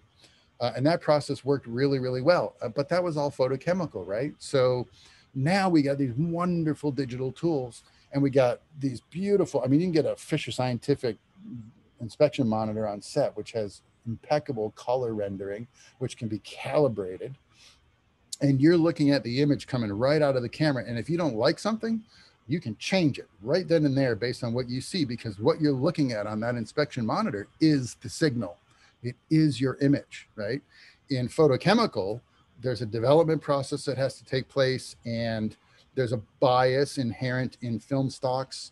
And that process worked really, really well. But that was all photochemical, right? So now we got these wonderful digital tools, and we got these beautiful, I mean, you can get a Fisher Scientific inspection monitor on set, which has impeccable color rendering, which can be calibrated. And you're looking at the image coming right out of the camera. And if you don't like something, you can change it right then and there based on what you see, because what you're looking at on that inspection monitor is the signal. It is your image, right? In photochemical, there's a development process that has to take place, and there's a bias inherent in film stocks.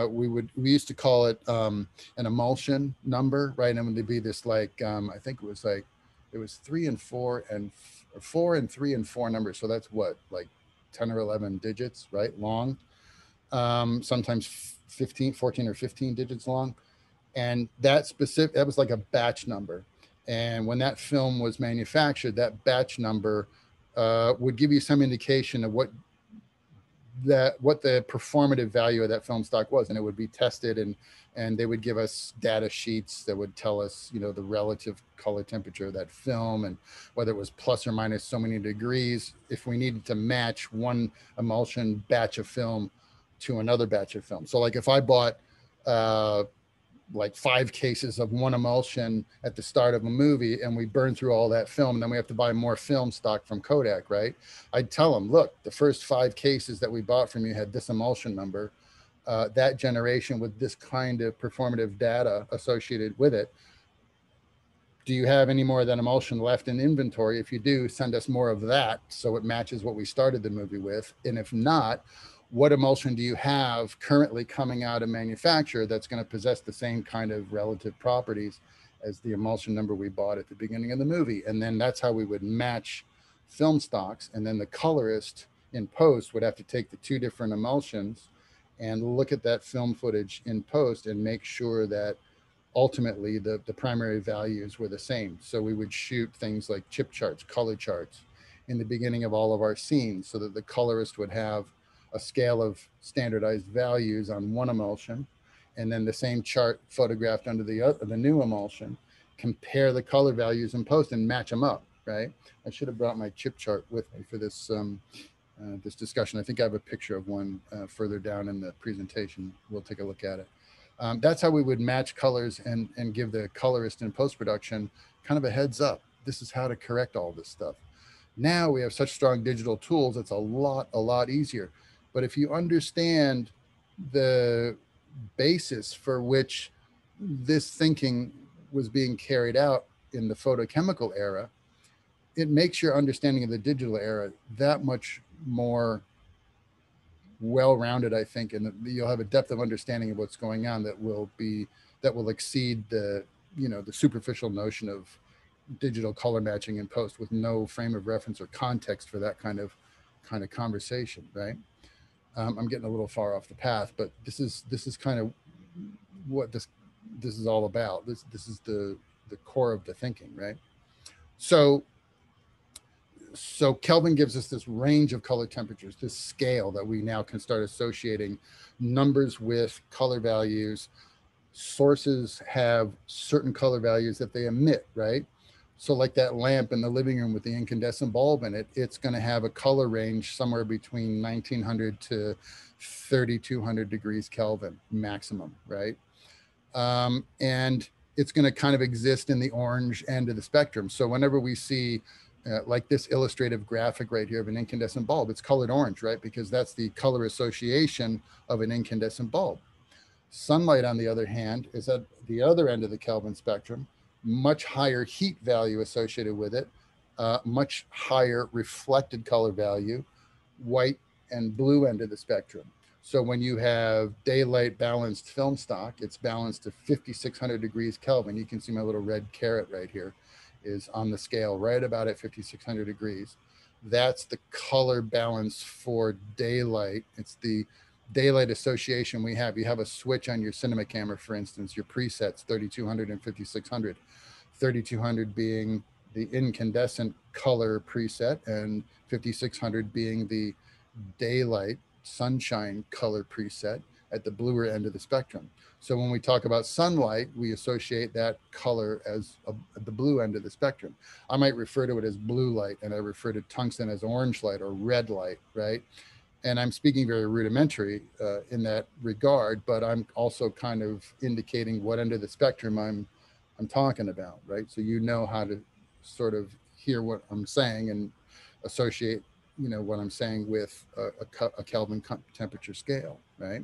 We used to call it an emulsion number, right? And it would be this like, I think it was 3 and 4 and 4 and 3 and 4 numbers. So that's what, like 10 or 11 digits, right? Long, sometimes 14 or 15 digits long. And that was like a batch number. And when that film was manufactured, that batch number would give you some indication of what what the performative value of that film stock was, and it would be tested, and they would give us data sheets that would tell us, you know, the relative color temperature of that film and whether it was plus or minus so many degrees if we needed to match one emulsion batch of film to another batch of film. So like if I bought like 5 cases of one emulsion at the start of a movie and we burn through all that film, and then we have to buy more film stock from Kodak, right? I'd tell them, look, the first 5 cases that we bought from you had this emulsion number, that generation with this kind of performative data associated with it. Do you have any more of that emulsion left in inventory? If you do, send us more of that so it matches what we started the movie with. And if not, what emulsion do you have currently coming out of manufacture that's going to possess the same kind of relative properties as the emulsion number we bought at the beginning of the movie? And then that's how we would match film stocks. And then the colorist in post would have to take the 2 different emulsions and look at that film footage in post and make sure that ultimately the primary values were the same. So we would shoot things like chip charts, color charts in the beginning of all of our scenes so that the colorist would have a scale of standardized values on one emulsion, and then the same chart photographed under the new emulsion, compare the color values in post and match them up, right? I should have brought my chip chart with me for this this discussion. I think I have a picture of one further down in the presentation. We'll take a look at it. That's how we would match colors and give the colorist in post-production kind of a heads up. This is how to correct all this stuff. Now we have such strong digital tools, it's a lot easier. But if you understand the basis for which this thinking was being carried out in the photochemical era, it makes your understanding of the digital era that much more well-rounded, I think, and you'll have a depth of understanding of what's going on that will exceed the, you know, the superficial notion of digital color matching in post with no frame of reference or context for that kind of conversation, right? I'm getting a little far off the path, but this is kind of what this is all about. This is the core of the thinking, right? So Kelvin gives us this range of color temperatures, this scale that we now can start associating numbers with color values. Sources have certain color values that they emit, right? So like that lamp in the living room with the incandescent bulb in it, it's going to have a color range somewhere between 1900 to 3200 degrees Kelvin maximum, right? And it's going to kind of exist in the orange end of the spectrum. So whenever we see like this illustrative graphic right here of an incandescent bulb, it's colored orange, right? Because that's the color association of an incandescent bulb. Sunlight, on the other hand, is at the other end of the Kelvin spectrum, much higher heat value associated with it, much higher reflected color value, white and blue end of the spectrum. So when you have daylight balanced film stock, it's balanced to 5,600 degrees Kelvin. You can see my little red caret right here is on the scale right about at 5,600 degrees. That's the color balance for daylight. It's the daylight association we have. You have a switch on your cinema camera, for instance, your presets 3200 and 5600. 3200 being the incandescent color preset and 5600 being the daylight sunshine color preset at the bluer end of the spectrum. So when we talk about sunlight, we associate that color as the blue end of the spectrum. I might refer to it as blue light, and I refer to tungsten as orange light or red light, right? And I'm speaking very rudimentary in that regard, but I'm also kind of indicating what end of the spectrum I'm talking about, right? So you know how to sort of hear what I'm saying and associate, you know, what I'm saying with a Kelvin temperature scale, right?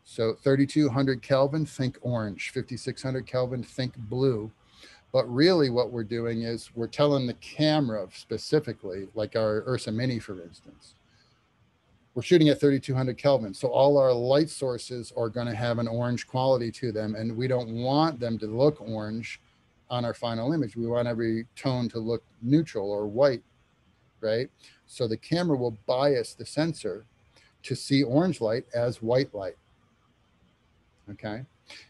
So 3200 Kelvin, think orange. 5600 Kelvin, think blue. But really what we're doing is we're telling the camera specifically, like our Ursa Mini, for instance, we're shooting at 3200 Kelvin. So all our light sources are going to have an orange quality to them. And we don't want them to look orange on our final image. We want every tone to look neutral or white, right? So the camera will bias the sensor to see orange light as white light. Okay.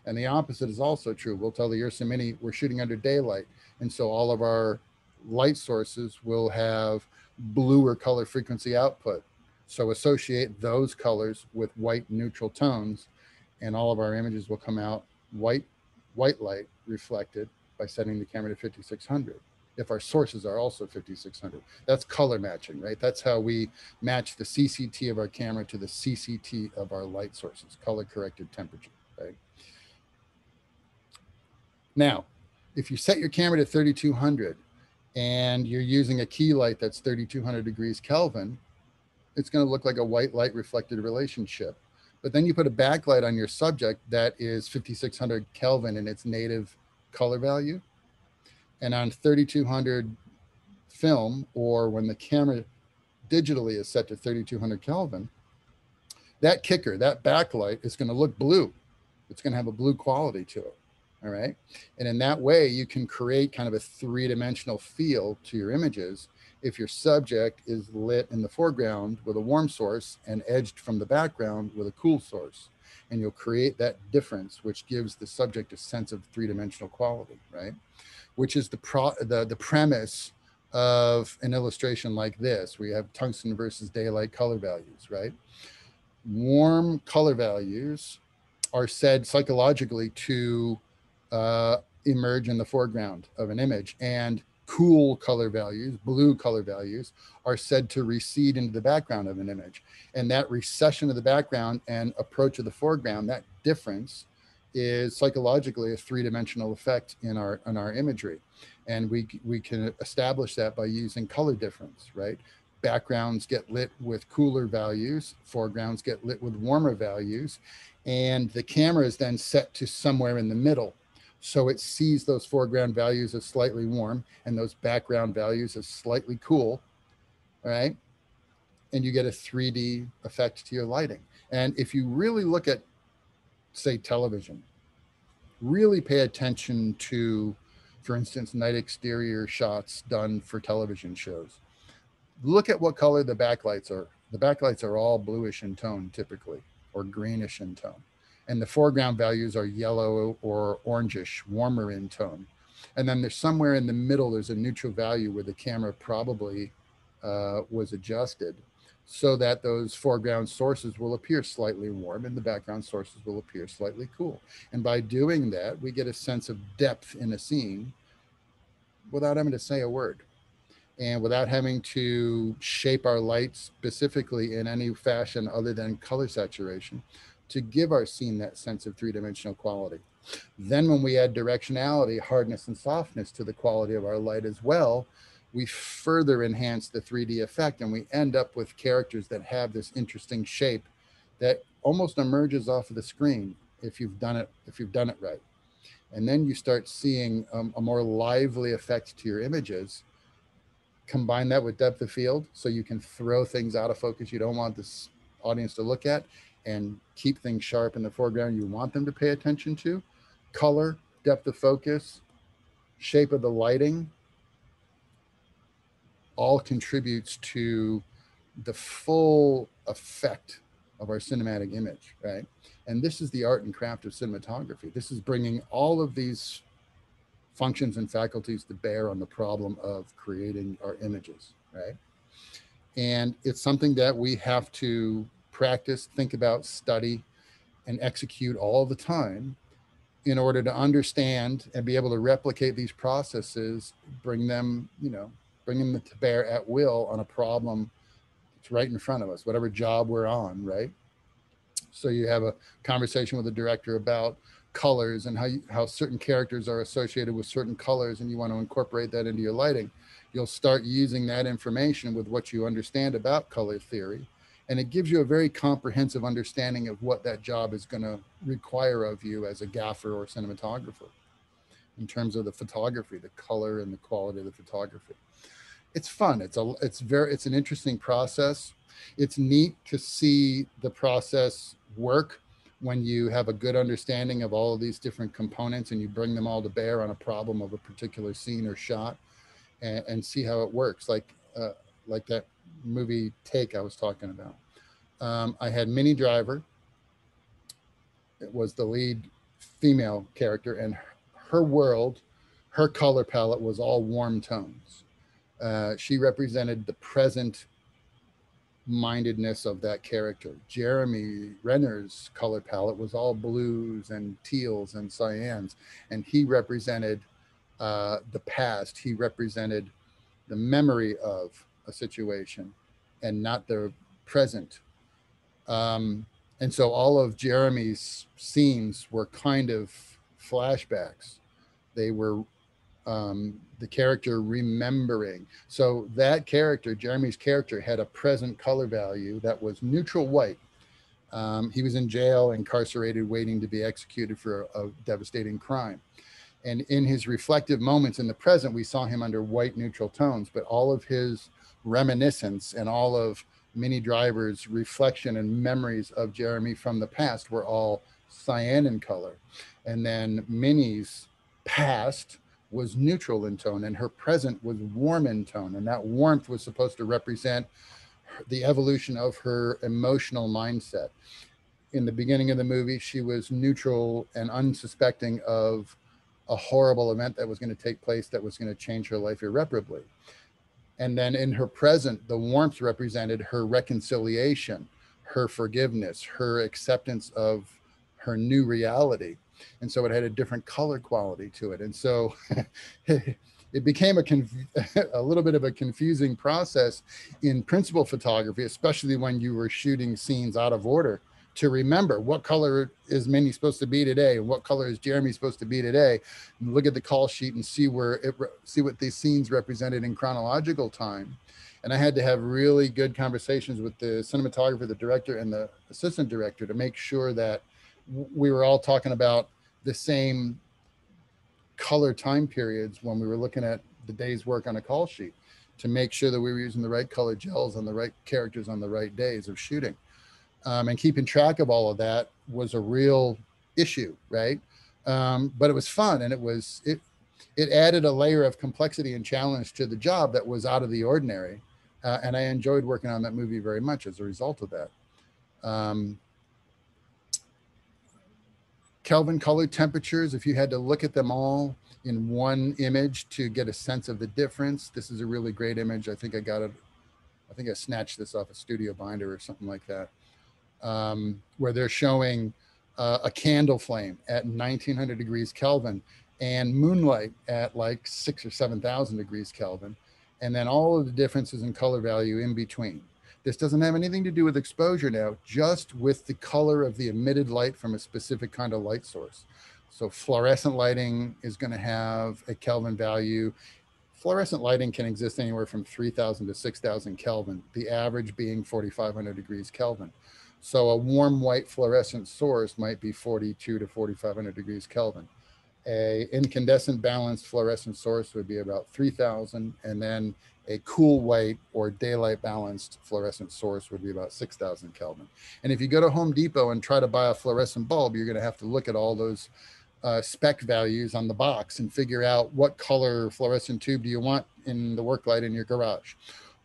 And the opposite is also true. We'll tell the Ursa Mini we're shooting under daylight. And so all of our light sources will have bluer color frequency output. So associate those colors with white neutral tones, and all of our images will come out white light reflected by setting the camera to 5600. If our sources are also 5600, that's color matching, right? That's how we match the CCT of our camera to the CCT of our light sources, color corrected temperature, right? Now, if you set your camera to 3200 and you're using a key light that's 3200 degrees Kelvin, it's going to look like a white light reflected relationship. But then you put a backlight on your subject that is 5600 Kelvin in its native color value. And on 3200 film, or when the camera digitally is set to 3200 Kelvin, that kicker, that backlight is going to look blue. It's going to have a blue quality to it. All right. And in that way, you can create kind of a three-dimensional feel to your images if your subject is lit in the foreground with a warm source and edged from the background with a cool source. And you'll create that difference, which gives the subject a sense of three-dimensional quality, right? Which is the premise of an illustration like this. We have tungsten versus daylight color values, right? Warm color values are said psychologically to emerge in the foreground of an image, and cool color values, blue color values, are said to recede into the background of an image. And that recession of the background and approach of the foreground, that difference is psychologically a three-dimensional effect in our imagery. And we can establish that by using color difference, right? Backgrounds get lit with cooler values, foregrounds get lit with warmer values, and the camera is then set to somewhere in the middle. So it sees those foreground values as slightly warm and those background values as slightly cool, right? And you get a 3D effect to your lighting. And if you really look at, say, television, really pay attention to, for instance, night exterior shots done for television shows. Look at what color the backlights are. The backlights are all bluish in tone typically, or greenish in tone. And the foreground values are yellow or orangish, warmer in tone. And then there's somewhere in the middle, there's a neutral value where the camera probably was adjusted so that those foreground sources will appear slightly warm and the background sources will appear slightly cool. And by doing that, we get a sense of depth in a scene without having to say a word, and without having to shape our light specifically in any fashion other than color saturation to give our scene that sense of three-dimensional quality. Then when we add directionality, hardness, and softness to the quality of our light as well, we further enhance the 3D effect, and we end up with characters that have this interesting shape that almost emerges off of the screen if you've done it right. And then you start seeing a more lively effect to your images. Combine that with depth of field so you can throw things out of focus you don't want this audience to look at, and keep things sharp in the foreground you want them to pay attention to. Color, depth of focus, shape of the lighting, all contributes to the full effect of our cinematic image, right? And this is the art and craft of cinematography. This is bringing all of these functions and faculties to bear on the problem of creating our images, right? And it's something that we have to practice, think about, study, and execute all the time in order to understand and be able to replicate these processes, bring them to bear at will on a problem that's right in front of us, whatever job we're on, right? So you have a conversation with the director about colors and how certain characters are associated with certain colors, and you want to incorporate that into your lighting. You'll start using that information with what you understand about color theory, and it gives you a very comprehensive understanding of what that job is going to require of you as a gaffer or cinematographer in terms of the photography, the color and the quality of the photography. It's fun. It's an interesting process. It's neat to see the process work when you have a good understanding of all of these different components and you bring them all to bear on a problem of a particular scene or shot, and see how it works. Like that movie Take I was talking about. I had Minnie Driver. It was the lead female character, and her world, her color palette was all warm tones. She represented the present mindedness of that character. Jeremy Renner's color palette was all blues and teals and cyans, and he represented the past. He represented the memory of a situation and not the present. And so all of Jeremy's scenes were kind of flashbacks. They were the character remembering. So that character, Jeremy's character, had a present color value that was neutral white. He was in jail, incarcerated, waiting to be executed for a devastating crime. And in his reflective moments in the present, we saw him under white neutral tones, but all of his reminiscence and all of Minnie Driver's reflection and memories of Jeremy from the past were all cyan in color. And then Minnie's past was neutral in tone, and her present was warm in tone. And that warmth was supposed to represent the evolution of her emotional mindset. In the beginning of the movie, she was neutral and unsuspecting of a horrible event that was going to take place that was going to change her life irreparably. And then in her present, the warmth represented her reconciliation, her forgiveness, her acceptance of her new reality. And so it had a different color quality to it. And so it became a little bit of a confusing process in principal photography, especially when you were shooting scenes out of order, to remember what color is Minnie supposed to be today, and what color is Jeremy supposed to be today, and look at the call sheet and see see what these scenes represented in chronological time. And I had to have really good conversations with the cinematographer, the director, and the assistant director to make sure that we were all talking about the same color time periods when we were looking at the day's work on a call sheet, to make sure that we were using the right color gels on the right characters on the right days of shooting. And keeping track of all of that was a real issue, right? But it was fun, and it added a layer of complexity and challenge to the job that was out of the ordinary. And I enjoyed working on that movie very much as a result of that. Kelvin color temperatures, if you had to look at them all in one image to get a sense of the difference, this is a really great image. I think I snatched this off a studio binder or something like that. Where they're showing a candle flame at 1900 degrees Kelvin and moonlight at like 6,000 or 7,000 degrees Kelvin, and then all of the differences in color value in between. This doesn't have anything to do with exposure now, just with the color of the emitted light from a specific kind of light source. So fluorescent lighting is going to have a Kelvin value. Fluorescent lighting can exist anywhere from 3,000 to 6,000 Kelvin, the average being 4,500 degrees Kelvin. So a warm white fluorescent source might be 42 to 4,500 degrees Kelvin. A incandescent balanced fluorescent source would be about 3,000, and then a cool white or daylight balanced fluorescent source would be about 6,000 Kelvin. And if you go to Home Depot and try to buy a fluorescent bulb, you're going to have to look at all those spec values on the box and figure out what color fluorescent tube do you want in the work light in your garage,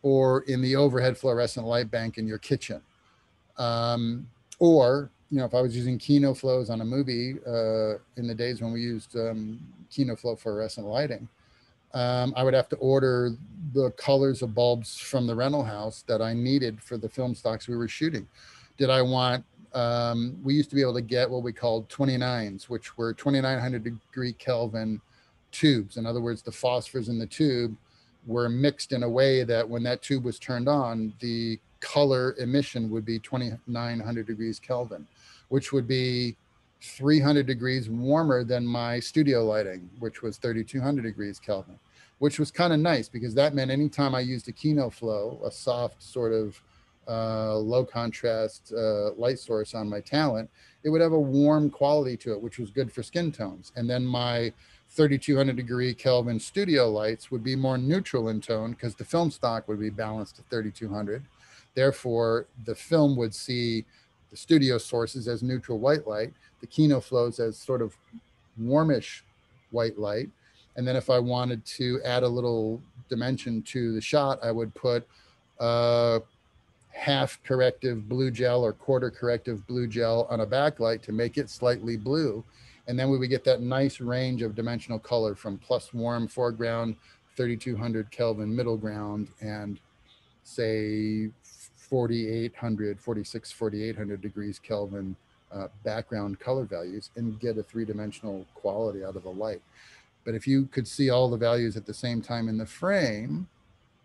or in the overhead fluorescent light bank in your kitchen. Or, if I was using Keynote flows on a movie in the days when we used Keynote flow fluorescent lighting, I would have to order the colors of bulbs from the rental house that I needed for the film stocks we were shooting. Did I want, we used to be able to get what we called 29s, which were 2,900 degree Kelvin tubes. In other words, the phosphors in the tube were mixed in a way that when that tube was turned on, the color emission would be 2,900 degrees Kelvin, which would be 300 degrees warmer than my studio lighting, which was 3,200 degrees Kelvin, which was kind of nice because that meant anytime I used a Keynote flow, a soft sort of low contrast light source on my talent, it would have a warm quality to it, which was good for skin tones. And then my 3,200 degree Kelvin studio lights would be more neutral in tone because the film stock would be balanced to 3,200. Therefore, the film would see the studio sources as neutral white light, the Keynote flows as sort of warmish white light. And then if I wanted to add a little dimension to the shot, I would put half corrective blue gel or quarter corrective blue gel on a backlight to make it slightly blue. And then we would get that nice range of dimensional color from plus warm foreground, 3,200 Kelvin middle ground, and say 4800, 46, 4800 degrees Kelvin background color values and get a three-dimensional quality out of the light. But if you could see all the values at the same time in the frame,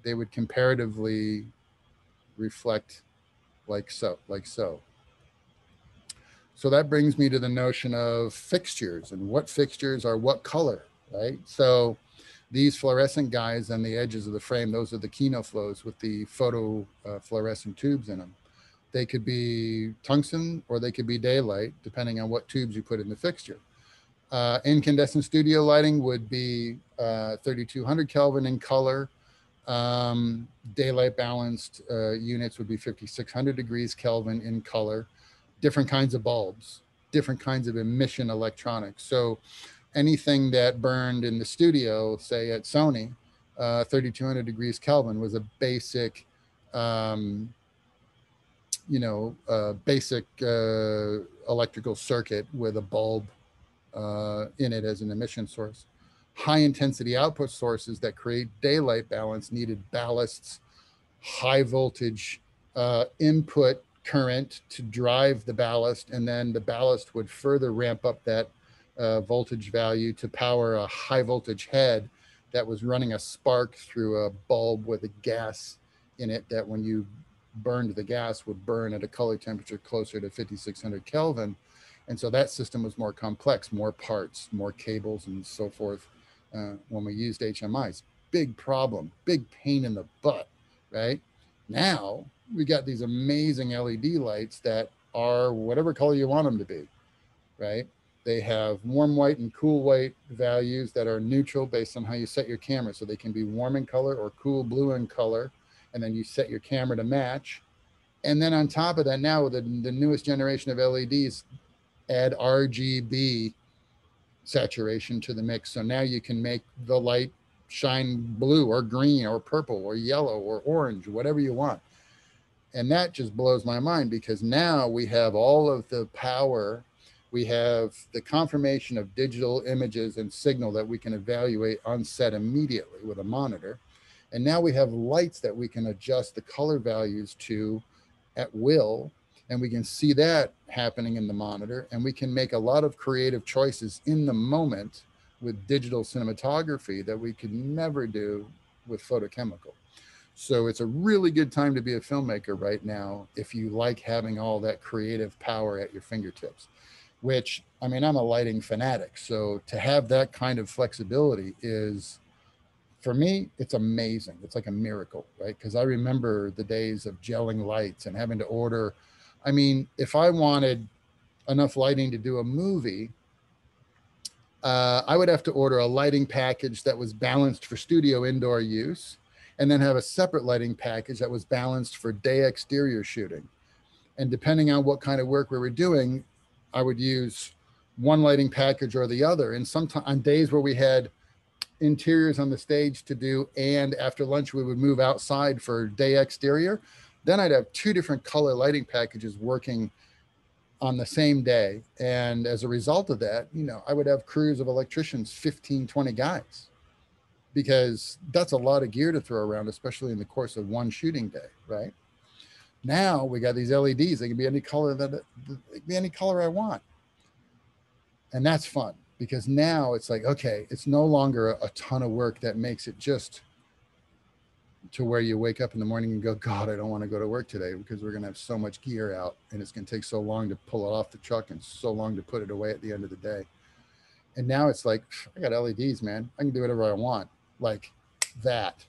they would comparatively reflect like so, like so. So that brings me to the notion of fixtures and what fixtures are what color, right? So these fluorescent guys on the edges of the frame, those are the Keynote flows with the photo fluorescent tubes in them. They could be tungsten or they could be daylight, depending on what tubes you put in the fixture. Incandescent studio lighting would be 3200 Kelvin in color. Daylight balanced units would be 5600 degrees Kelvin in color. Different kinds of bulbs, different kinds of emission electronics. So anything that burned in the studio, say at Sony, 3200 degrees Kelvin was a basic, basic electrical circuit with a bulb in it as an emission source. High intensity output sources that create daylight balance needed ballasts, high voltage input current to drive the ballast, and then the ballast would further ramp up that voltage value to power a high voltage head that was running a spark through a bulb with a gas in it that when you burned the gas would burn at a color temperature closer to 5600 Kelvin. And so that system was more complex, more parts, more cables and so forth when we used HMIs. Big problem, big pain in the butt, right? Now we got these amazing LED lights that are whatever color you want them to be, right? They have warm white and cool white values that are neutral based on how you set your camera. So they can be warm in color or cool blue in color. And then you set your camera to match. And then on top of that, now with the newest generation of LEDs, add RGB saturation to the mix. So now you can make the light shine blue or green or purple or yellow or orange, whatever you want. And that just blows my mind because now we have all of the power. We have the confirmation of digital images and signal that we can evaluate on set immediately with a monitor. And now we have lights that we can adjust the color values to at will. And we can see that happening in the monitor. And we can make a lot of creative choices in the moment with digital cinematography that we could never do with photochemical. So it's a really good time to be a filmmaker right now if you like having all that creative power at your fingertips, which, I mean, I'm a lighting fanatic. So to have that kind of flexibility is, for me, it's amazing. It's like a miracle, right? Because I remember the days of gelling lights and having to order. I mean, if I wanted enough lighting to do a movie, I would have to order a lighting package that was balanced for studio indoor use, and then have a separate lighting package that was balanced for day exterior shooting. And depending on what kind of work we were doing, I would use one lighting package or the other. And sometimes on days where we had interiors on the stage to do, and after lunch we would move outside for day exterior, then I'd have two different color lighting packages working on the same day. And as a result of that, I would have crews of electricians, 15, 20 guys, because that's a lot of gear to throw around, especially in the course of one shooting day, right? Now we got these LEDs. They can be any color I want. And that's fun because now it's like, okay, it's no longer a ton of work that makes it just to where you wake up in the morning and go, God, I don't want to go to work today because we're going to have so much gear out and it's going to take so long to pull it off the truck and so long to put it away at the end of the day. And now it's like, I got LEDs, man. I can do whatever I want. Like that,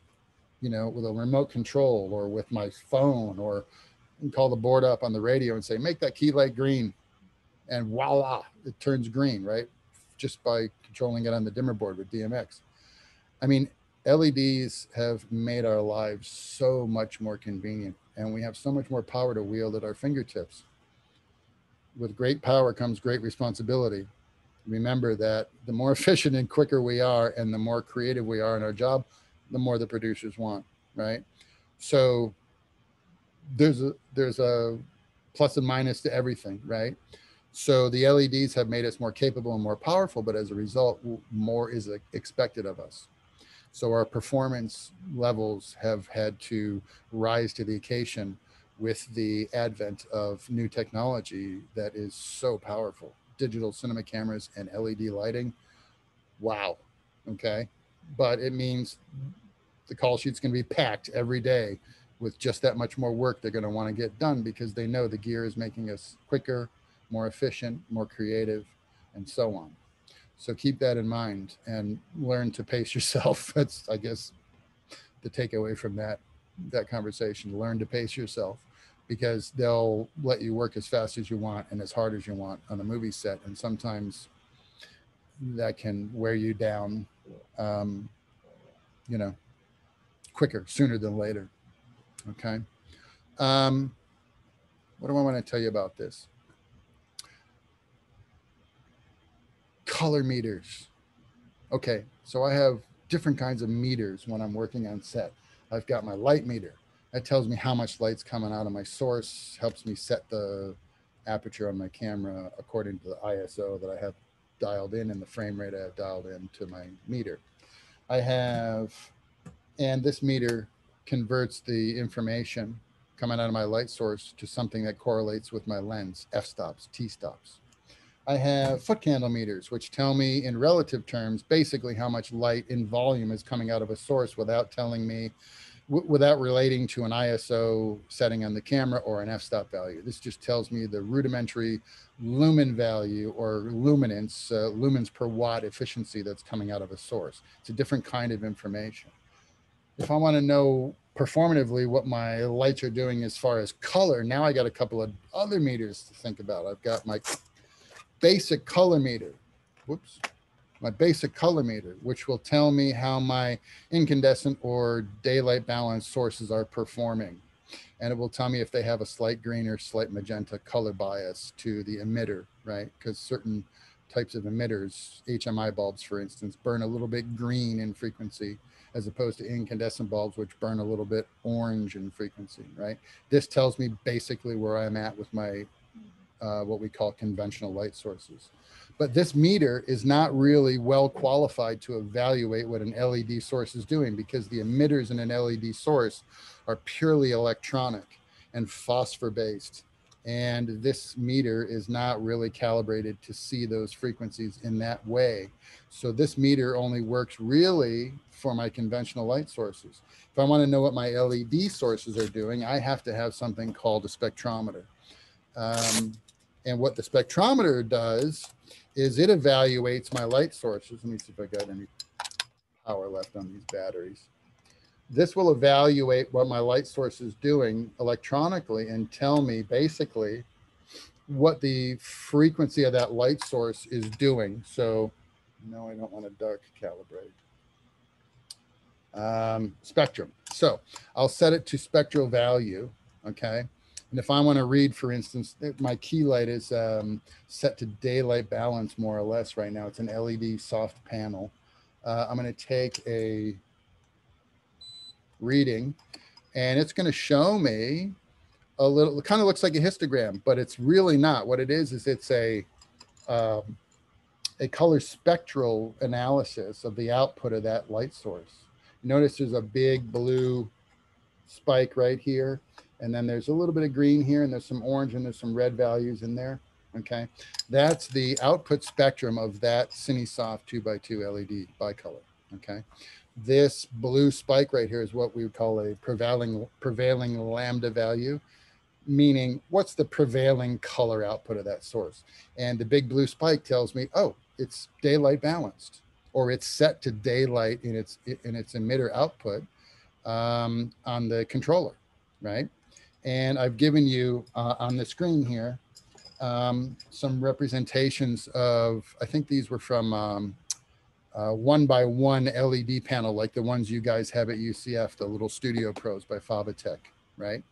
with a remote control or with my phone, or you can call the board up on the radio and say, make that key light green. And voila, it turns green, right? Just by controlling it on the dimmer board with DMX. I mean, LEDs have made our lives so much more convenient, and we have so much more power to wield at our fingertips. With great power comes great responsibility. Remember that the more efficient and quicker we are and the more creative we are in our job, the more the producers want, right? So there's a plus and minus to everything, right? So the LEDs have made us more capable and more powerful, but as a result, more is expected of us. So our performance levels have had to rise to the occasion with the advent of new technology that is so powerful. Digital cinema cameras and LED lighting. Wow. Okay. But it means the call sheet's going to be packed every day with just that much more work they're going to want to get done because they know the gear is making us quicker, more efficient, more creative, and so on. So keep that in mind and learn to pace yourself. That's, I guess, the takeaway from that conversation. Learn to pace yourself because they'll let you work as fast as you want and as hard as you want on a movie set, and sometimes that can wear you down, um, you know, quicker, sooner than later. Okay. Um, what do I want to tell you about this? Color meters. Okay, so I have different kinds of meters when I'm working on set. I've got my light meter. That tells me how much light's coming out of my source, helps me set the aperture on my camera according to the ISO that I have dialed in and the frame rate I have dialed in to my meter. I have, and this meter converts the information coming out of my light source to something that correlates with my lens, f-stops, t-stops. I have foot candle meters, which tell me in relative terms, basically how much light in volume is coming out of a source without telling me, without relating to an ISO setting on the camera or an f-stop value. This just tells me the rudimentary lumen value or luminance, lumens per watt efficiency that's coming out of a source. It's a different kind of information. If I want to know performatively what my lights are doing as far as color, now I got a couple of other meters to think about. I've got my basic color meter, whoops, my basic color meter, which will tell me how my incandescent or daylight balance sources are performing. And it will tell me if they have a slight green or slight magenta color bias to the emitter, right? Because certain types of emitters, HMI bulbs, for instance, burn a little bit green in frequency as opposed to incandescent bulbs, which burn a little bit orange in frequency, right? This tells me basically where I'm at with my what we call conventional light sources. But this meter is not really well qualified to evaluate what an LED source is doing because the emitters in an LED source are purely electronic and phosphor based. And this meter is not really calibrated to see those frequencies in that way. So this meter only works really for my conventional light sources. If I want to know what my LED sources are doing, I have to have something called a spectrometer. And what the spectrometer does is it evaluates my light sources. Let me see if I got any power left on these batteries. This will evaluate what my light source is doing electronically and tell me basically what the frequency of that light source is doing. So no, I don't want to dark calibrate. Spectrum. So I'll set it to spectral value, okay? And if I want to read, for instance, my key light is set to daylight balance more or less right now. It's an LED soft panel. I'm going to take a reading and it's going to show me a little, it kind of looks like a histogram, but it's really not. What it is it's a color spectral analysis of the output of that light source. Notice there's a big blue spike right here. And then there's a little bit of green here, and there's some orange, and there's some red values in there. Okay, that's the output spectrum of that CineSoft 2x2 LED bicolor. Okay, this blue spike right here is what we would call a prevailing lambda value, meaning what's the prevailing color output of that source. And the big blue spike tells me, oh, it's daylight balanced, or it's set to daylight in its emitter output on the controller, right? And I've given you on the screen here some representations of, I think these were from 1x1 LED panel, like the ones you guys have at UCF, the little Studio Pros by Favatech, right?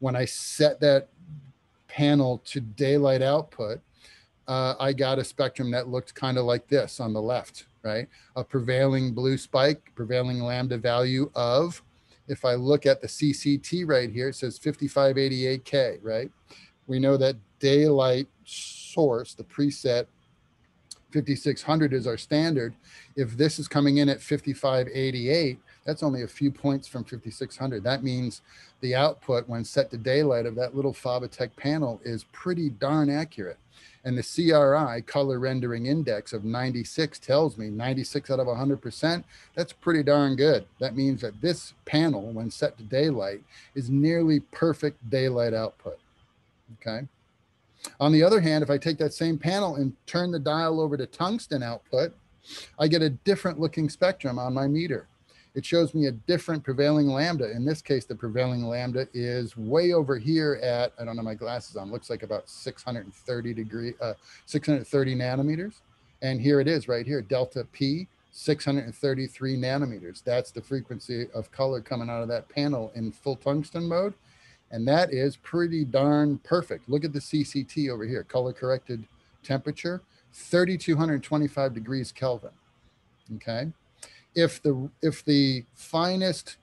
When I set that panel to daylight output, I got a spectrum that looked kind of like this on the left, right? A prevailing blue spike, prevailing lambda value of, if I look at the CCT right here, it says 5588K, right? We know that daylight source, the preset 5600 is our standard. If this is coming in at 5588, That's only a few points from 5600. That means the output when set to daylight of that little Fabatech panel is pretty darn accurate. And the CRI, color rendering index of 96, tells me 96 out of 100%. That's pretty darn good. That means that this panel, when set to daylight, is nearly perfect daylight output. Okay. On the other hand, if I take that same panel and turn the dial over to tungsten output, I get a different looking spectrum on my meter. It shows me a different prevailing lambda. In this case, the prevailing lambda is way over here at, I don't have my glasses on, looks like about 630 nanometers. And here it is right here, delta P, 633 nanometers. That's the frequency of color coming out of that panel in full tungsten mode. And that is pretty darn perfect. Look at the CCT over here, color corrected temperature, 3,225 degrees Kelvin. Okay. If the finest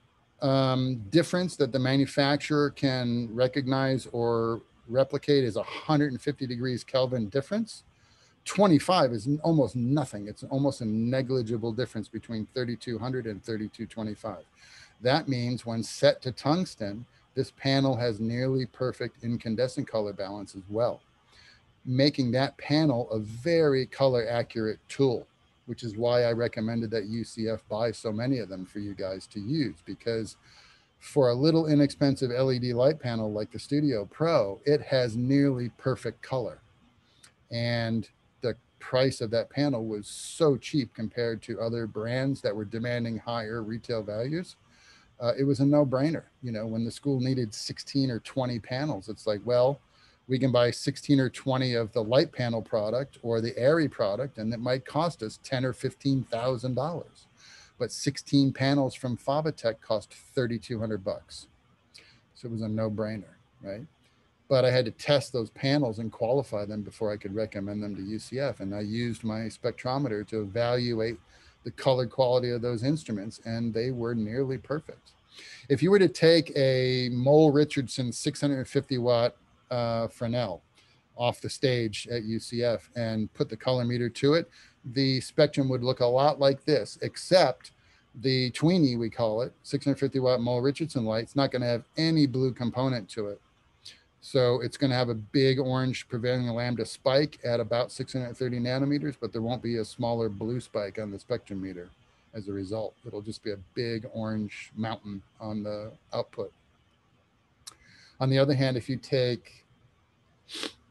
difference that the manufacturer can recognize or replicate is 150 degrees Kelvin difference, 25 is almost nothing. It's almost a negligible difference between 3,200 and 3,225. That means when set to tungsten, this panel has nearly perfect incandescent color balance as well, making that panel a very color accurate tool, which is why I recommended that UCF buy so many of them for you guys to use, because for a little inexpensive LED light panel like the Studio Pro, it has nearly perfect color. And the price of that panel was so cheap compared to other brands that were demanding higher retail values. It was a no-brainer. You know, when the school needed 16 or 20 panels, it's like, well, we can buy 16 or 20 of the light panel product or the Airy product, and it might cost us $10,000 or $15,000. But 16 panels from Fabatech cost $3,200. So it was a no-brainer, right? But I had to test those panels and qualify them before I could recommend them to UCF. And I used my spectrometer to evaluate the color quality of those instruments, and they were nearly perfect. If you were to take a Mole Richardson 650 watt Fresnel off the stage at UCF and put the color meter to it, the spectrum would look a lot like this, except the tweenie, we call it, 650 watt Mole Richardson light, it's not going to have any blue component to it. So it's going to have a big orange prevailing lambda spike at about 630 nanometers, but there won't be a smaller blue spike on the spectrum meter as a result. It'll just be a big orange mountain on the output. On the other hand, if you take,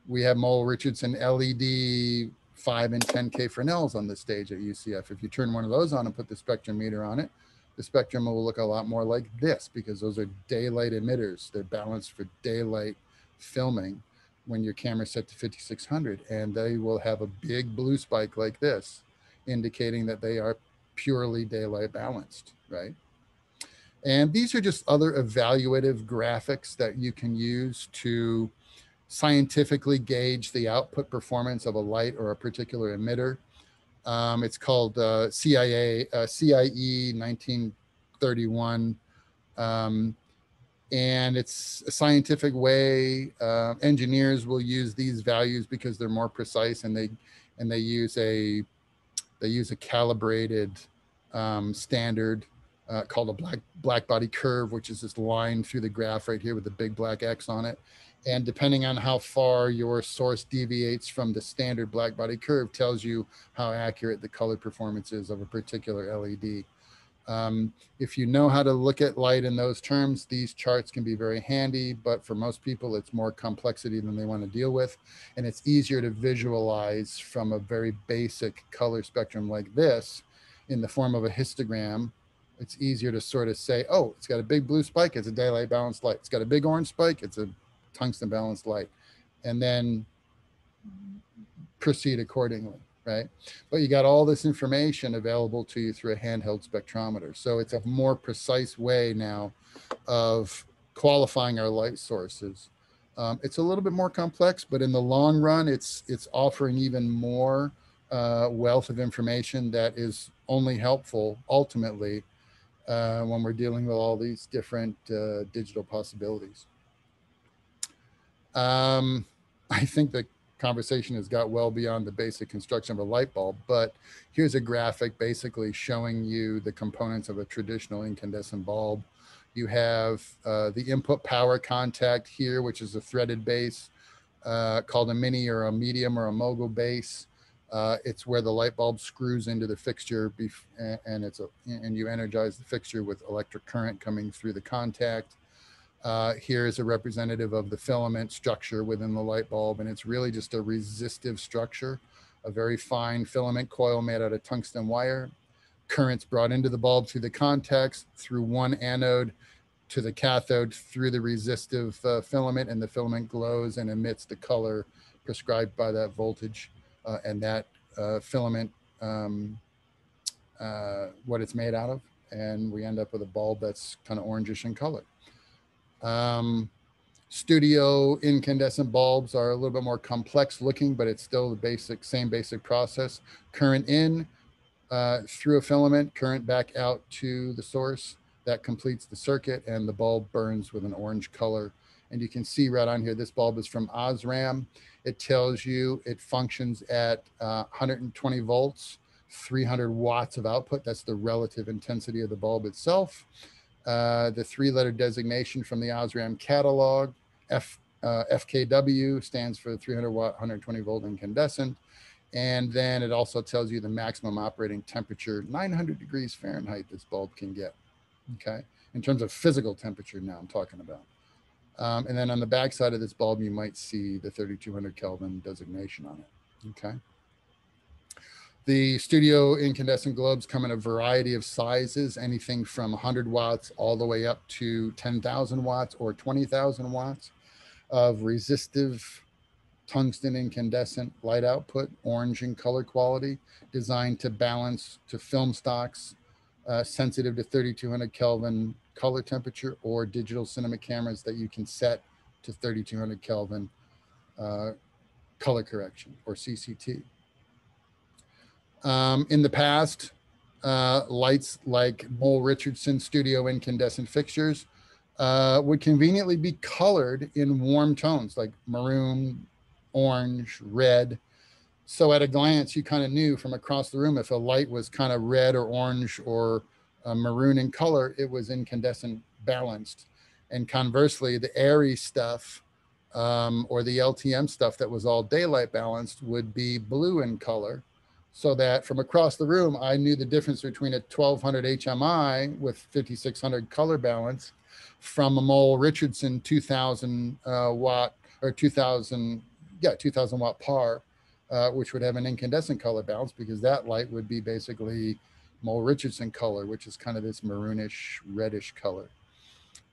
we have Mole Richardson LED 5 and 10K Fresnels on the stage at UCF. If you turn one of those on and put the spectrum meter on it, the spectrum will look a lot more like this, because those are daylight emitters. They're balanced for daylight filming when your camera's set to 5600, and they will have a big blue spike like this, indicating that they are purely daylight balanced, right? And these are just other evaluative graphics that you can use to scientifically gauge the output performance of a light or a particular emitter. It's called CIE 1931. And it's a scientific way. Engineers will use these values because they're more precise, and they use a calibrated standard called a black body curve, which is this line through the graph right here with the big black X on it. And depending on how far your source deviates from the standard black body curve tells you how accurate the color performance is of a particular LED. If you know how to look at light in those terms, these charts can be very handy, but for most people, it's more complexity than they want to deal with. And it's easier to visualize from a very basic color spectrum like this in the form of a histogram. It's easier to sort of say, oh, it's got a big blue spike, it's a daylight balanced light. It's got a big orange spike, it's a tungsten balanced light. And then proceed accordingly. Right? But you got all this information available to you through a handheld spectrometer. So it's a more precise way now of qualifying our light sources. It's a little bit more complex, but in the long run, it's offering even more wealth of information that is only helpful ultimately when we're dealing with all these different digital possibilities. I think that conversation has got well beyond the basic construction of a light bulb, but here's a graphic basically showing you the components of a traditional incandescent bulb. You have the input power contact here, which is a threaded base called a mini or a medium or a mogul base. It's where the light bulb screws into the fixture, and you energize the fixture with electric current coming through the contact. Here is a representative of the filament structure within the light bulb, and it's really just a resistive structure, a very fine filament coil made out of tungsten wire. Currents brought into the bulb through the contacts, through one anode to the cathode, through the resistive filament, and the filament glows and emits the color prescribed by that voltage and that filament, what it's made out of. And we end up with a bulb that's kind of orangish in color. Studio incandescent bulbs are a little bit more complex looking, but it's still the same basic process. Current in through a filament, current back out to the source. That completes the circuit, and the bulb burns with an orange color. And you can see right on here, this bulb is from Osram. It tells you it functions at 120 volts, 300 watts of output. That's the relative intensity of the bulb itself. The three-letter designation from the Osram catalog, FKW, stands for 300 watt, 120 volt incandescent. And then it also tells you the maximum operating temperature, 900 degrees Fahrenheit, this bulb can get, okay? In terms of physical temperature now I'm talking about. And then on the back side of this bulb, you might see the 3200 Kelvin designation on it, okay? The studio incandescent globes come in a variety of sizes, anything from 100 watts all the way up to 10,000 watts or 20,000 watts of resistive tungsten incandescent light output, orange in color quality, designed to balance to film stocks, sensitive to 3200 Kelvin color temperature, or digital cinema cameras that you can set to 3200 Kelvin color correction, or CCT. In the past, lights like Mole-Richardson studio incandescent fixtures would conveniently be colored in warm tones like maroon, orange, red. So at a glance, you kind of knew from across the room if a light was kind of red or orange or maroon in color, it was incandescent balanced. And conversely, the airy stuff or the LTM stuff that was all daylight balanced would be blue in color. So that from across the room, I knew the difference between a 1200 HMI with 5600 color balance from a Mole-Richardson 2000 watt or 2000 watt par, which would have an incandescent color balance, because that light would be basically Mole-Richardson color, which is kind of this maroonish, reddish color.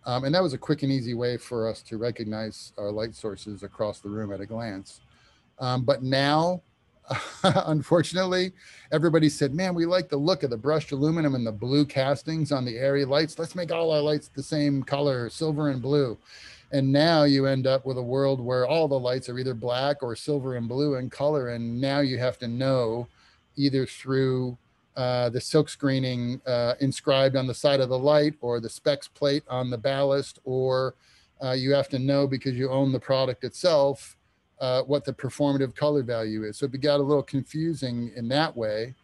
And that was a quick and easy way for us to recognize our light sources across the room at a glance. But now, unfortunately, everybody said, man, we like the look of the brushed aluminum and the blue castings on the airy lights. Let's make all our lights the same color, silver and blue. And now you end up with a world where all the lights are either black or silver and blue in color. And now you have to know, either through the silk screening inscribed on the side of the light, or the specs plate on the ballast, or you have to know, because you own the product itself, what the performative color value is. So it got a little confusing in that way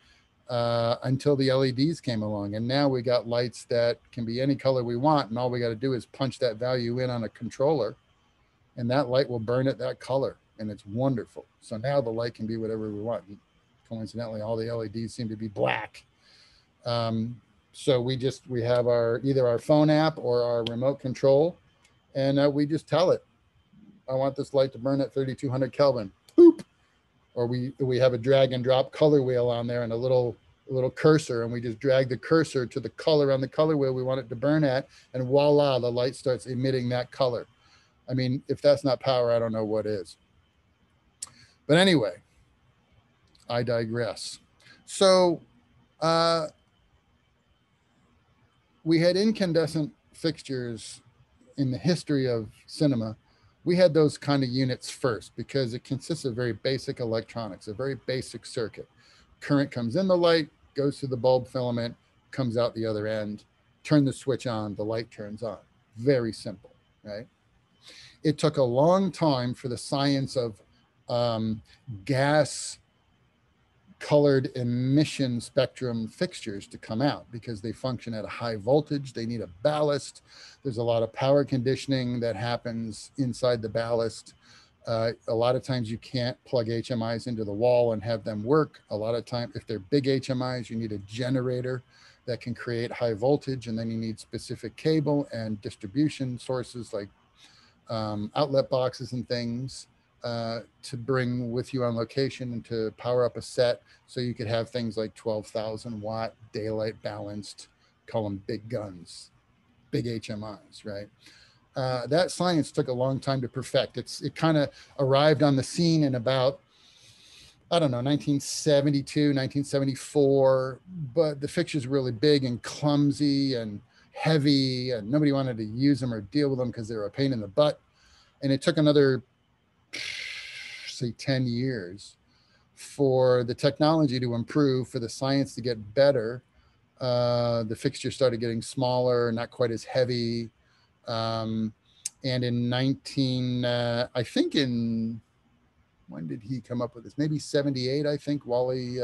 until the LEDs came along. And now we got lights that can be any color we want. And all we got to do is punch that value in on a controller, and that light will burn it that color. And it's wonderful. So now the light can be whatever we want. Coincidentally, all the LEDs seem to be black. So we have either our phone app or our remote control, and we just tell it, I want this light to burn at 3200 Kelvin. Boop. Or we have a drag and drop color wheel on there and a little cursor, and we just drag the cursor to the color on the color wheel we want it to burn at, and voila, the light starts emitting that color. I mean, if that's not power, I don't know what is. But anyway, I digress. So we had incandescent fixtures in the history of cinema. We had those kind of units first because it consists of very basic electronics, a very basic circuit. Current comes in the light, goes through the bulb filament, comes out the other end, turn the switch on, the light turns on. Very simple, right? It took a long time for the science of gas colored emission spectrum fixtures to come out because they function at a high voltage. They need a ballast. There's a lot of power conditioning that happens inside the ballast. A lot of times you can't plug HMIs into the wall and have them work. A lot of time, if they're big HMIs, you need a generator that can create high voltage, and then you need specific cable and distribution sources like outlet boxes and things to bring with you on location and to power up a set. So you could have things like 12,000 watt daylight balanced, call them big guns, big HMIs, right? That science took a long time to perfect. It kind of arrived on the scene in about, I don't know, 1972, 1974, but the fixture's really big and clumsy and heavy, and nobody wanted to use them or deal with them because they were a pain in the butt. And it took another, say, 10 years for the technology to improve, for the science to get better. The fixture started getting smaller, not quite as heavy. And in I think when did he come up with this? Maybe 78, I think. Wally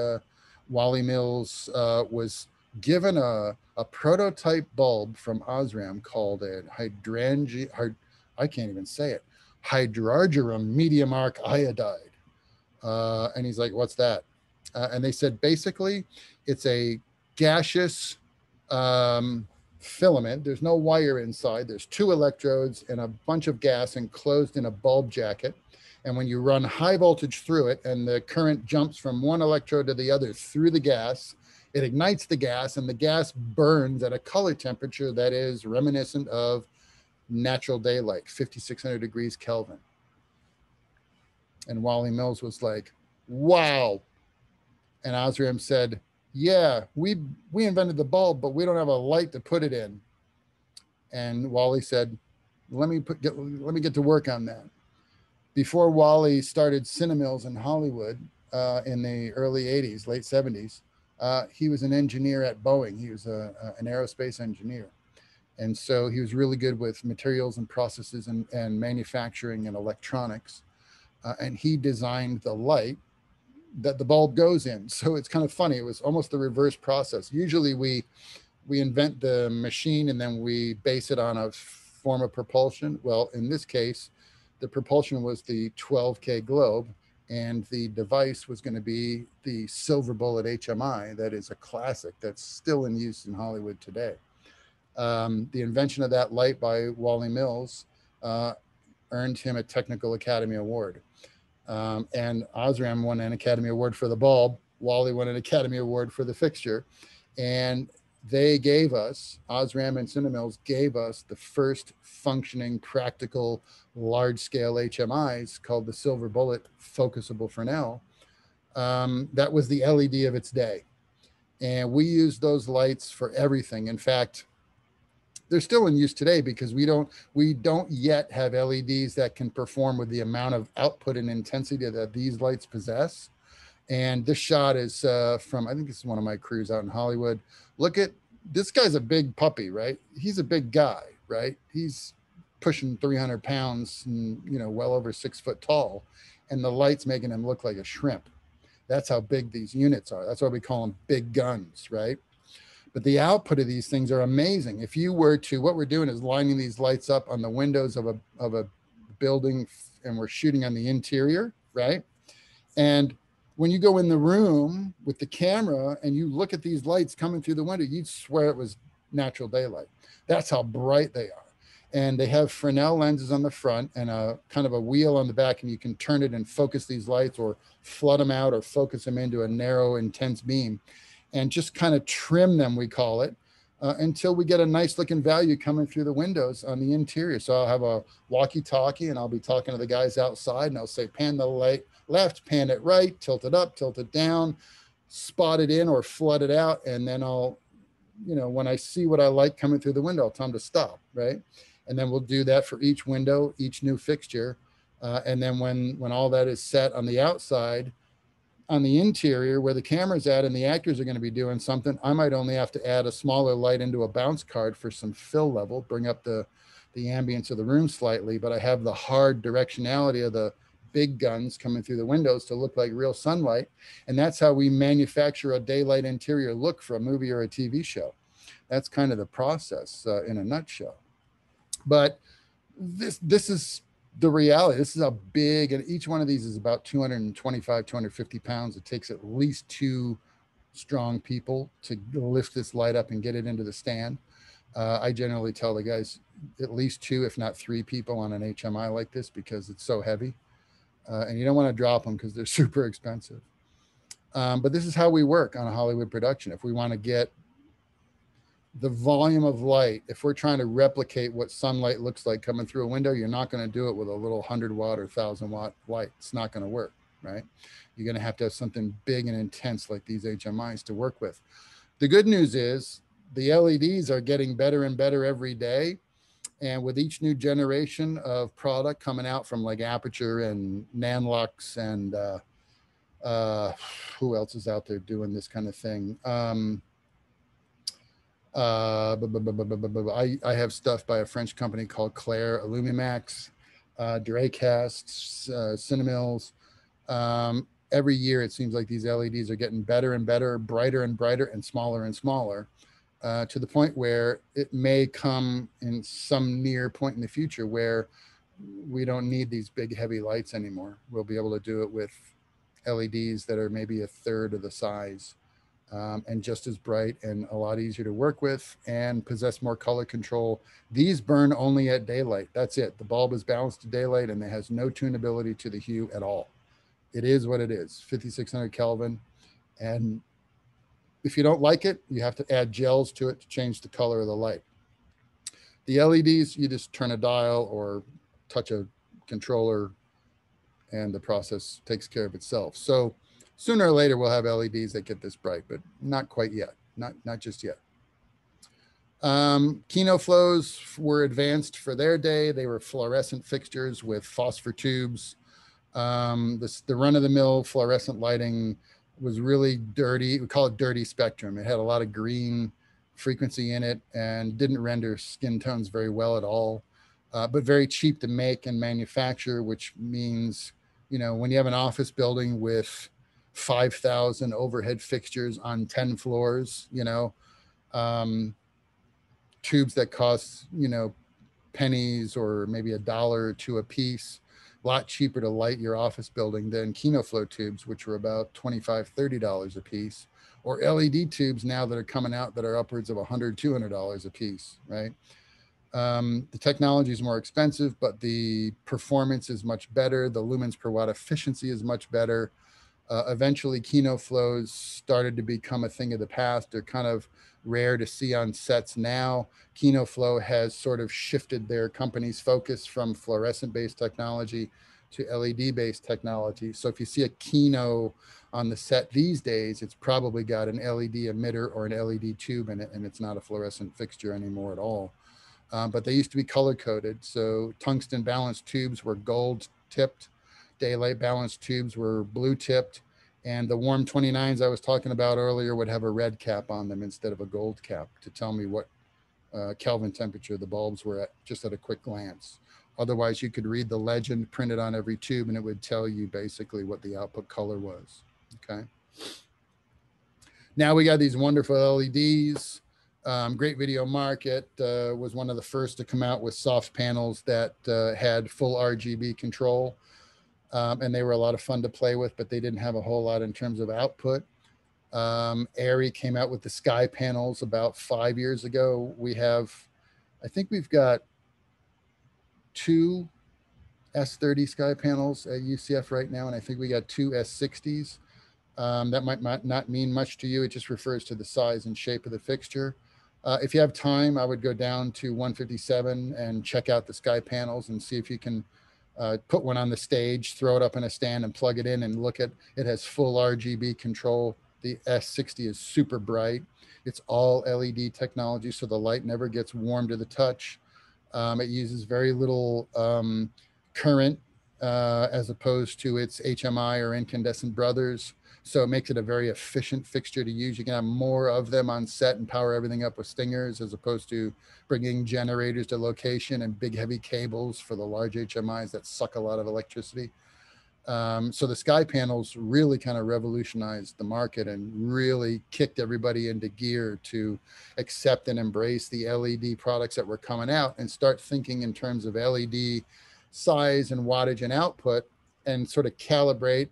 Mills was given a prototype bulb from Osram called a I can't even say it, hydrargyrum medium arc iodide. And he's like, what's that? And they said, basically, it's a gaseous filament. There's no wire inside. There's 2 electrodes and a bunch of gas enclosed in a bulb jacket. And when you run high voltage through it and the current jumps from one electrode to the other through the gas, it ignites the gas, and the gas burns at a color temperature that is reminiscent of natural daylight, 5,600 degrees Kelvin. And Wally Mills was like, wow. And Osram said, yeah, we invented the bulb, but we don't have a light to put it in. And Wally said, let me get to work on that. Before Wally started Cinemills in Hollywood in the early 80s, late 70s, he was an engineer at Boeing. He was an aerospace engineer. And so he was really good with materials and processes and manufacturing and electronics. And he designed the light that the bulb goes in. So it's kind of funny. It was almost the reverse process. Usually we invent the machine and then we base it on a form of propulsion. Well, in this case, the propulsion was the 12K globe, and the device was going to be the silver bullet HMI. That is a classic that's still in use in Hollywood today. The invention of that light by Wally Mills earned him a Technical Academy Award. And Osram won an Academy Award for the bulb. Wally won an Academy Award for the fixture. And they gave us, Osram and Cinemills gave us the first functioning, practical, large-scale HMIs called the Silver Bullet Focusable Fresnel. That was the LED of its day. And we used those lights for everything. In fact, they're still in use today because we don't yet have LEDs that can perform with the amount of output and intensity that these lights possess. And this shot is from, I think this is one of my crews out in Hollywood. Look at, this guy's a big puppy, right? He's a big guy, right? He's pushing 300 pounds and, well over 6 foot tall. And the light's making him look like a shrimp. That's how big these units are. That's why we call them big guns, right? But the output of these things are amazing. If you were to, what we're doing is lining these lights up on the windows of a building, and we're shooting on the interior, right? And when you go in the room with the camera and you look at these lights coming through the window, you'd swear it was natural daylight. That's how bright they are. And they have Fresnel lenses on the front and a kind of a wheel on the back, and you can turn it and focus these lights or flood them out or focus them into a narrow, intense beam and just kind of trim them, we call it, until we get a nice looking value coming through the windows on the interior. So I'll have a walkie-talkie and I'll be talking to the guys outside, and I'll say, pan the light left, pan it right, tilt it up, tilt it down, spot it in or flood it out. And then I'll, when I see what I like coming through the window, I'll tell them to stop, right? And then we'll do that for each window, each new fixture. And then when all that is set on the outside, on the interior where the camera's at and the actors are going to be doing something, I might only have to add a smaller light into a bounce card for some fill level, bring up the ambience of the room slightly, but I have the hard directionality of the big guns coming through the windows to look like real sunlight. And that's how we manufacture a daylight interior look for a movie or a TV show. That's kind of the process in a nutshell. But this is the reality. This is a big, and each one of these is about 225, 250 pounds. It takes at least two strong people to lift this light up and get it into the stand. I generally tell the guys at least two, if not three people on an HMI like this because it's so heavy. And you don't want to drop them because they're super expensive. But this is how we work on a Hollywood production. If we want to get the volume of light, if we're trying to replicate what sunlight looks like coming through a window, you're not going to do it with a little 100-watt or 1,000-watt light. It's not going to work, right? You're going to have something big and intense like these HMIs to work with. The good news is the LEDs are getting better and better every day. And with each new generation of product coming out from like Aperture and Nanlux and who else is out there doing this kind of thing? I have stuff by a French company called Claire, Illumimax, Duracast, Cinemills. Every year it seems like these LEDs are getting better and better, brighter and brighter, and smaller, to the point where it may come in some near point in the future where we don't need these big heavy lights anymore. We'll be able to do it with LEDs that are maybe a third of the size. And just as bright and a lot easier to work with and possess more color control. These burn only at daylight. That's it. The bulb is balanced to daylight and it has no tunability to the hue at all. It is what it is, 5,600 Kelvin. And if you don't like it, you have to add gels to it to change the color of the light. The LEDs, you just turn a dial or touch a controller and the process takes care of itself. So sooner or later, we'll have LEDs that get this bright, but not quite yet, not just yet. Keynote flows were advanced for their day. They were fluorescent fixtures with phosphor tubes. The run-of-the-mill fluorescent lighting was really dirty. We call it dirty spectrum. It had a lot of green frequency in it and didn't render skin tones very well at all, but very cheap to make and manufacture, which means, you know, when you have an office building with 5,000 overhead fixtures on 10 floors, you know, tubes that cost, you know, pennies or maybe $1 or $2 a piece, a lot cheaper to light your office building than Keynote flow tubes, which were about $25, $30 a piece, or LED tubes now that are coming out that are upwards of $100, $200 a piece, right? The technology is more expensive, but the performance is much better. The lumens per watt efficiency is much better. Eventually, Keynote flows started to become a thing of the past. They're kind of rare to see on sets now. Keynote flow has sort of shifted their company's focus from fluorescent-based technology to LED-based technology. So if you see a Keynote on the set these days, it's probably got an LED emitter or an LED tube in it, and it's not a fluorescent fixture anymore at all. But they used to be color-coded. So tungsten balanced tubes were gold-tipped. Daylight balanced tubes were blue tipped, and the warm 29s I was talking about earlier would have a red cap on them instead of a gold cap to tell me what Kelvin temperature the bulbs were at just at a quick glance. Otherwise, you could read the legend printed on every tube and it would tell you basically what the output color was, okay? Now we got these wonderful LEDs. Great Video Market was one of the first to come out with soft panels that had full RGB control. And they were a lot of fun to play with, but they didn't have a whole lot in terms of output. ARRI came out with the sky panels about 5 years ago. I think we've got 2 S30 sky panels at UCF right now, and I think we got 2 S60s. That might not mean much to you. It just refers to the size and shape of the fixture. If you have time, I would go down to 157 and check out the sky panels and see if you can put one on the stage, throw it up in a stand and plug it in and look at it. Has full RGB control. The S60 is super bright. It's all LED technology, so the light never gets warm to the touch. It uses very little current as opposed to its HMI or incandescent brothers. So it makes it a very efficient fixture to use. You can have more of them on set and power everything up with stingers as opposed to bringing generators to location and big heavy cables for the large HMIs that suck a lot of electricity. So the sky panels really kind of revolutionized the market and really kicked everybody into gear to accept and embrace the LED products that were coming out and start thinking in terms of LED size and wattage and output, and sort of calibrate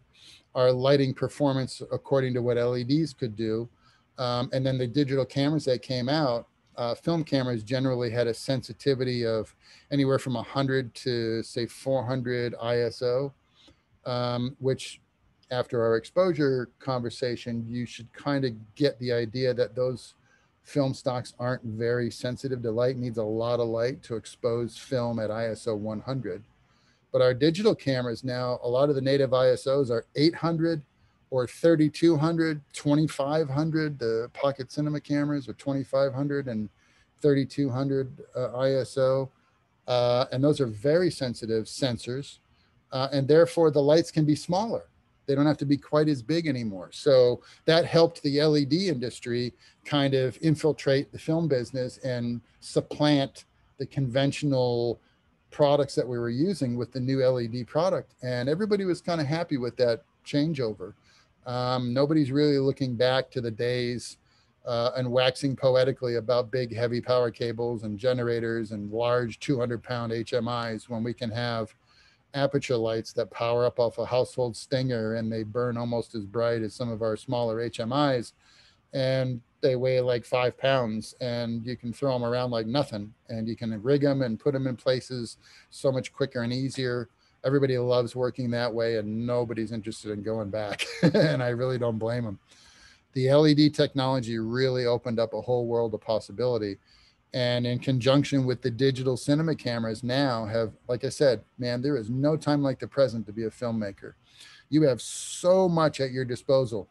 our lighting performance according to what LEDs could do. And then the digital cameras that came out, film cameras generally had a sensitivity of anywhere from 100 to say 400 ISO, which after our exposure conversation, you should kind of get the idea that those film stocks aren't very sensitive to light. It needs a lot of light to expose film at ISO 100. But our digital cameras now, a lot of the native ISOs are 800 or 3200, 2500. The pocket cinema cameras are 2500 and 3200 ISO. And those are very sensitive sensors. And therefore the lights can be smaller. They don't have to be quite as big anymore. So that helped the LED industry kind of infiltrate the film business and supplant the conventional products that we were using with the new LED product. And everybody was kind of happy with that changeover. Nobody's really looking back to the days and waxing poetically about big heavy power cables and generators and large 200-pound HMIs when we can have aperture lights that power up off a household Stinger, and they burn almost as bright as some of our smaller HMIs, and they weigh like 5 pounds, and you can throw them around like nothing, and you can rig them and put them in places so much quicker and easier. Everybody loves working that way, and nobody's interested in going back. And I really don't blame them. The LED technology really opened up a whole world of possibility. And in conjunction with the digital cinema cameras now have, like I said, man, there is no time like the present to be a filmmaker. You have so much at your disposal.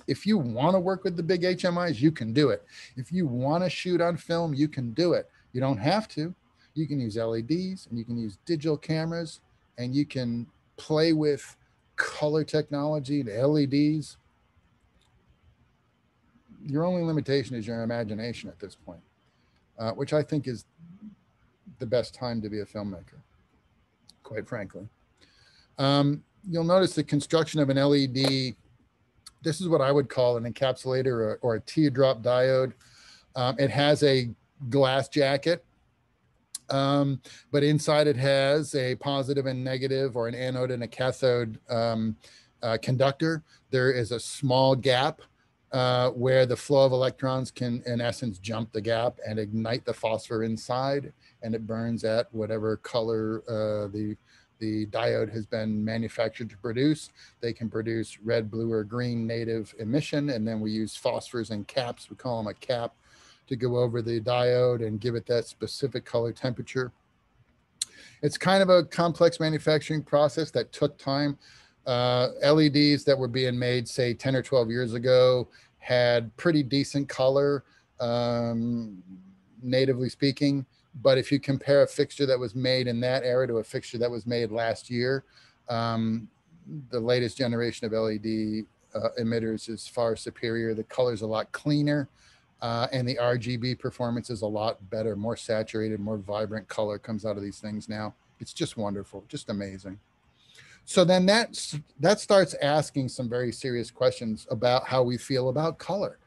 If you want to work with the big HMIs, you can do it. If you want to shoot on film, you can do it. You don't have to. You can use LEDs and you can use digital cameras, and you can play with color technology and LEDs. Your only limitation is your imagination at this point, which I think is the best time to be a filmmaker, quite frankly. You'll notice the construction of an LED. This is what I would call an encapsulator or a teardrop diode. It has a glass jacket, but inside it has a positive and negative, or an anode and a cathode conductor. There is a small gap where the flow of electrons can, in essence, jump the gap and ignite the phosphor inside, and it burns at whatever color the diode has been manufactured to produce. They can produce red, blue, or green native emission, and then we use phosphors and caps, we call them a cap, to go over the diode and give it that specific color temperature. It's kind of a complex manufacturing process that took time. LEDs that were being made, say, 10 or 12 years ago had pretty decent color, natively speaking. But if you compare a fixture that was made in that era to a fixture that was made last year, the latest generation of LED emitters is far superior. The color's a lot cleaner, and the RGB performance is a lot better, more saturated, more vibrant color comes out of these things now. It's just wonderful, just amazing. So then that starts asking some very serious questions about how we feel about color.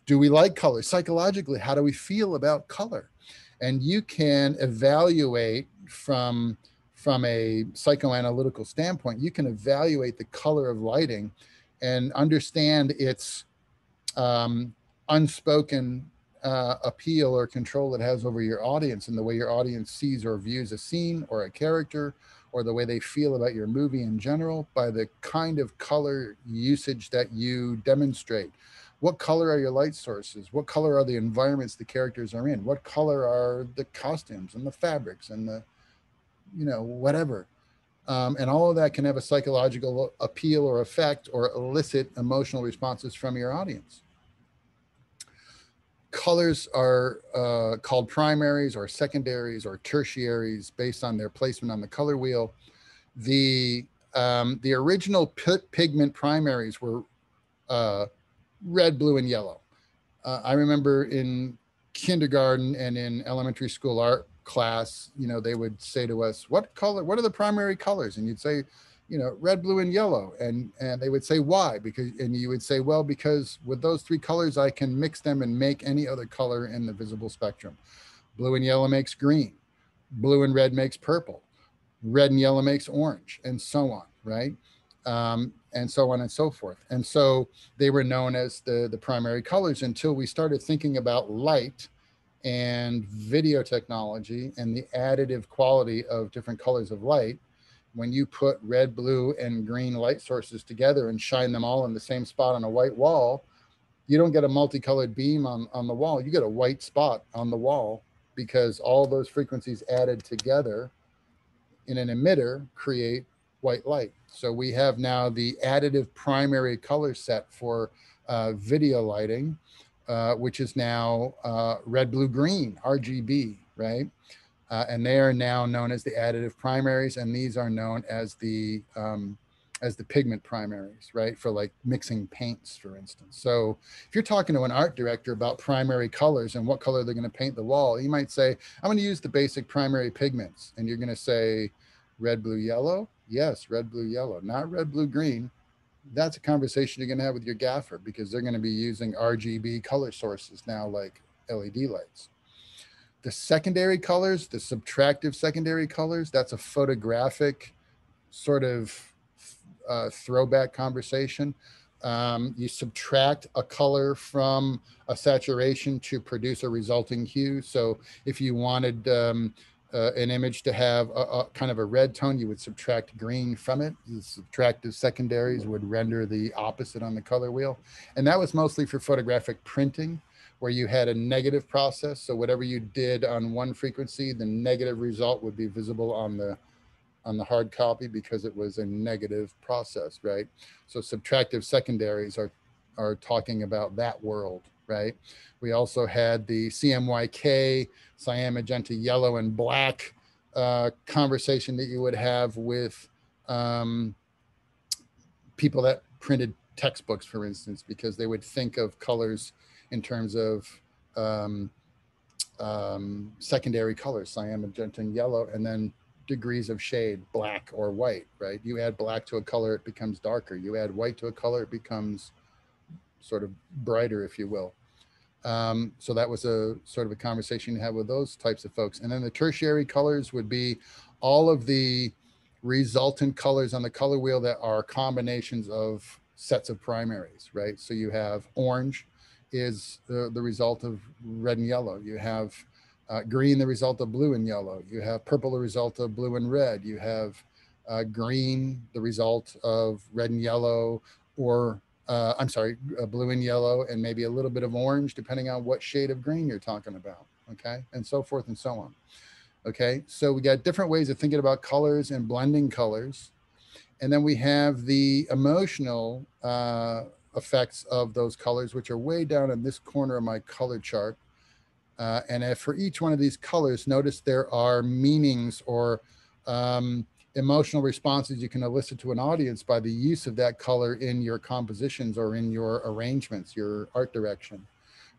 Do we like color? Psychologically, how do we feel about color? And you can evaluate from a psychoanalytical standpoint, you can evaluate the color of lighting and understand its unspoken appeal or control it has over your audience, and the way your audience sees or views a scene or a character, or the way they feel about your movie in general, by the kind of color usage that you demonstrate. What color are your light sources? What color are the environments the characters are in? What color are the costumes and the fabrics and the, whatever. And all of that can have a psychological appeal or effect or elicit emotional responses from your audience. Colors are called primaries or secondaries or tertiaries based on their placement on the color wheel. The original pigment primaries were red, blue, and yellow. I remember in kindergarten and in elementary school art class, they would say to us, what are the primary colors? And you'd say, red, blue, and yellow. And they would say, why? And you would say, well, because with those three colors, I can mix them and make any other color in the visible spectrum. Blue and yellow makes green. Blue and red makes purple. Red and yellow makes orange, and so on, right? And so on and so forth. And so they were known as the primary colors until we started thinking about light and video technology and the additive quality of different colors of light. When you put red, blue, and green light sources together and shine them all in the same spot on a white wall, you don't get a multicolored beam on the wall. You get a white spot on the wall, because all those frequencies added together in an emitter create white light. So we have now the additive primary color set for video lighting, which is now red, blue, green, RGB, right? And they are now known as the additive primaries, and these are known as the pigment primaries, right? For like mixing paints, for instance. So if you're talking to an art director about primary colors and what color they're going to paint the wall, you might say, I'm going to use the basic primary pigments. And you're going to say, red, blue, yellow? Yes, red, blue, yellow, not red, blue, green. That's a conversation you're going to have with your gaffer, because they're going to be using RGB color sources now, like LED lights. The secondary colors, the subtractive secondary colors, that's a photographic sort of throwback conversation. You subtract a color from a saturation to produce a resulting hue. So if you wanted an image to have a kind of a red tone, you would subtract green from it. The subtractive secondaries would render the opposite on the color wheel. And that was mostly for photographic printing, where you had a negative process. So whatever you did on one frequency, the negative result would be visible on the hard copy, because it was a negative process, right? So subtractive secondaries are talking about that world, right? We also had the Cmyk, cyan, magenta, yellow, and black conversation that you would have with people that printed textbooks, for instance, because they would think of colors in terms of secondary colors, cyan, magenta, and yellow, and then degrees of shade, black or white, right? You add black to a color, it becomes darker. You add white to a color, it becomes sort of brighter, if you will. So that was a sort of a conversation you have with those types of folks. And then the tertiary colors would be all of the resultant colors on the color wheel that are combinations of sets of primaries, right? So you have orange is the result of red and yellow. You have green, the result of blue and yellow. You have purple, the result of blue and red. You have green, the result of red and yellow, or blue and yellow, and maybe a little bit of orange, depending on what shade of green you're talking about, okay? And so forth and so on, okay? So we got different ways of thinking about colors and blending colors. And then we have the emotional effects of those colors, which are way down in this corner of my color chart. And if for each one of these colors, notice there are meanings or emotional responses you can elicit to an audience by the use of that color in your compositions or in your arrangements, your art direction,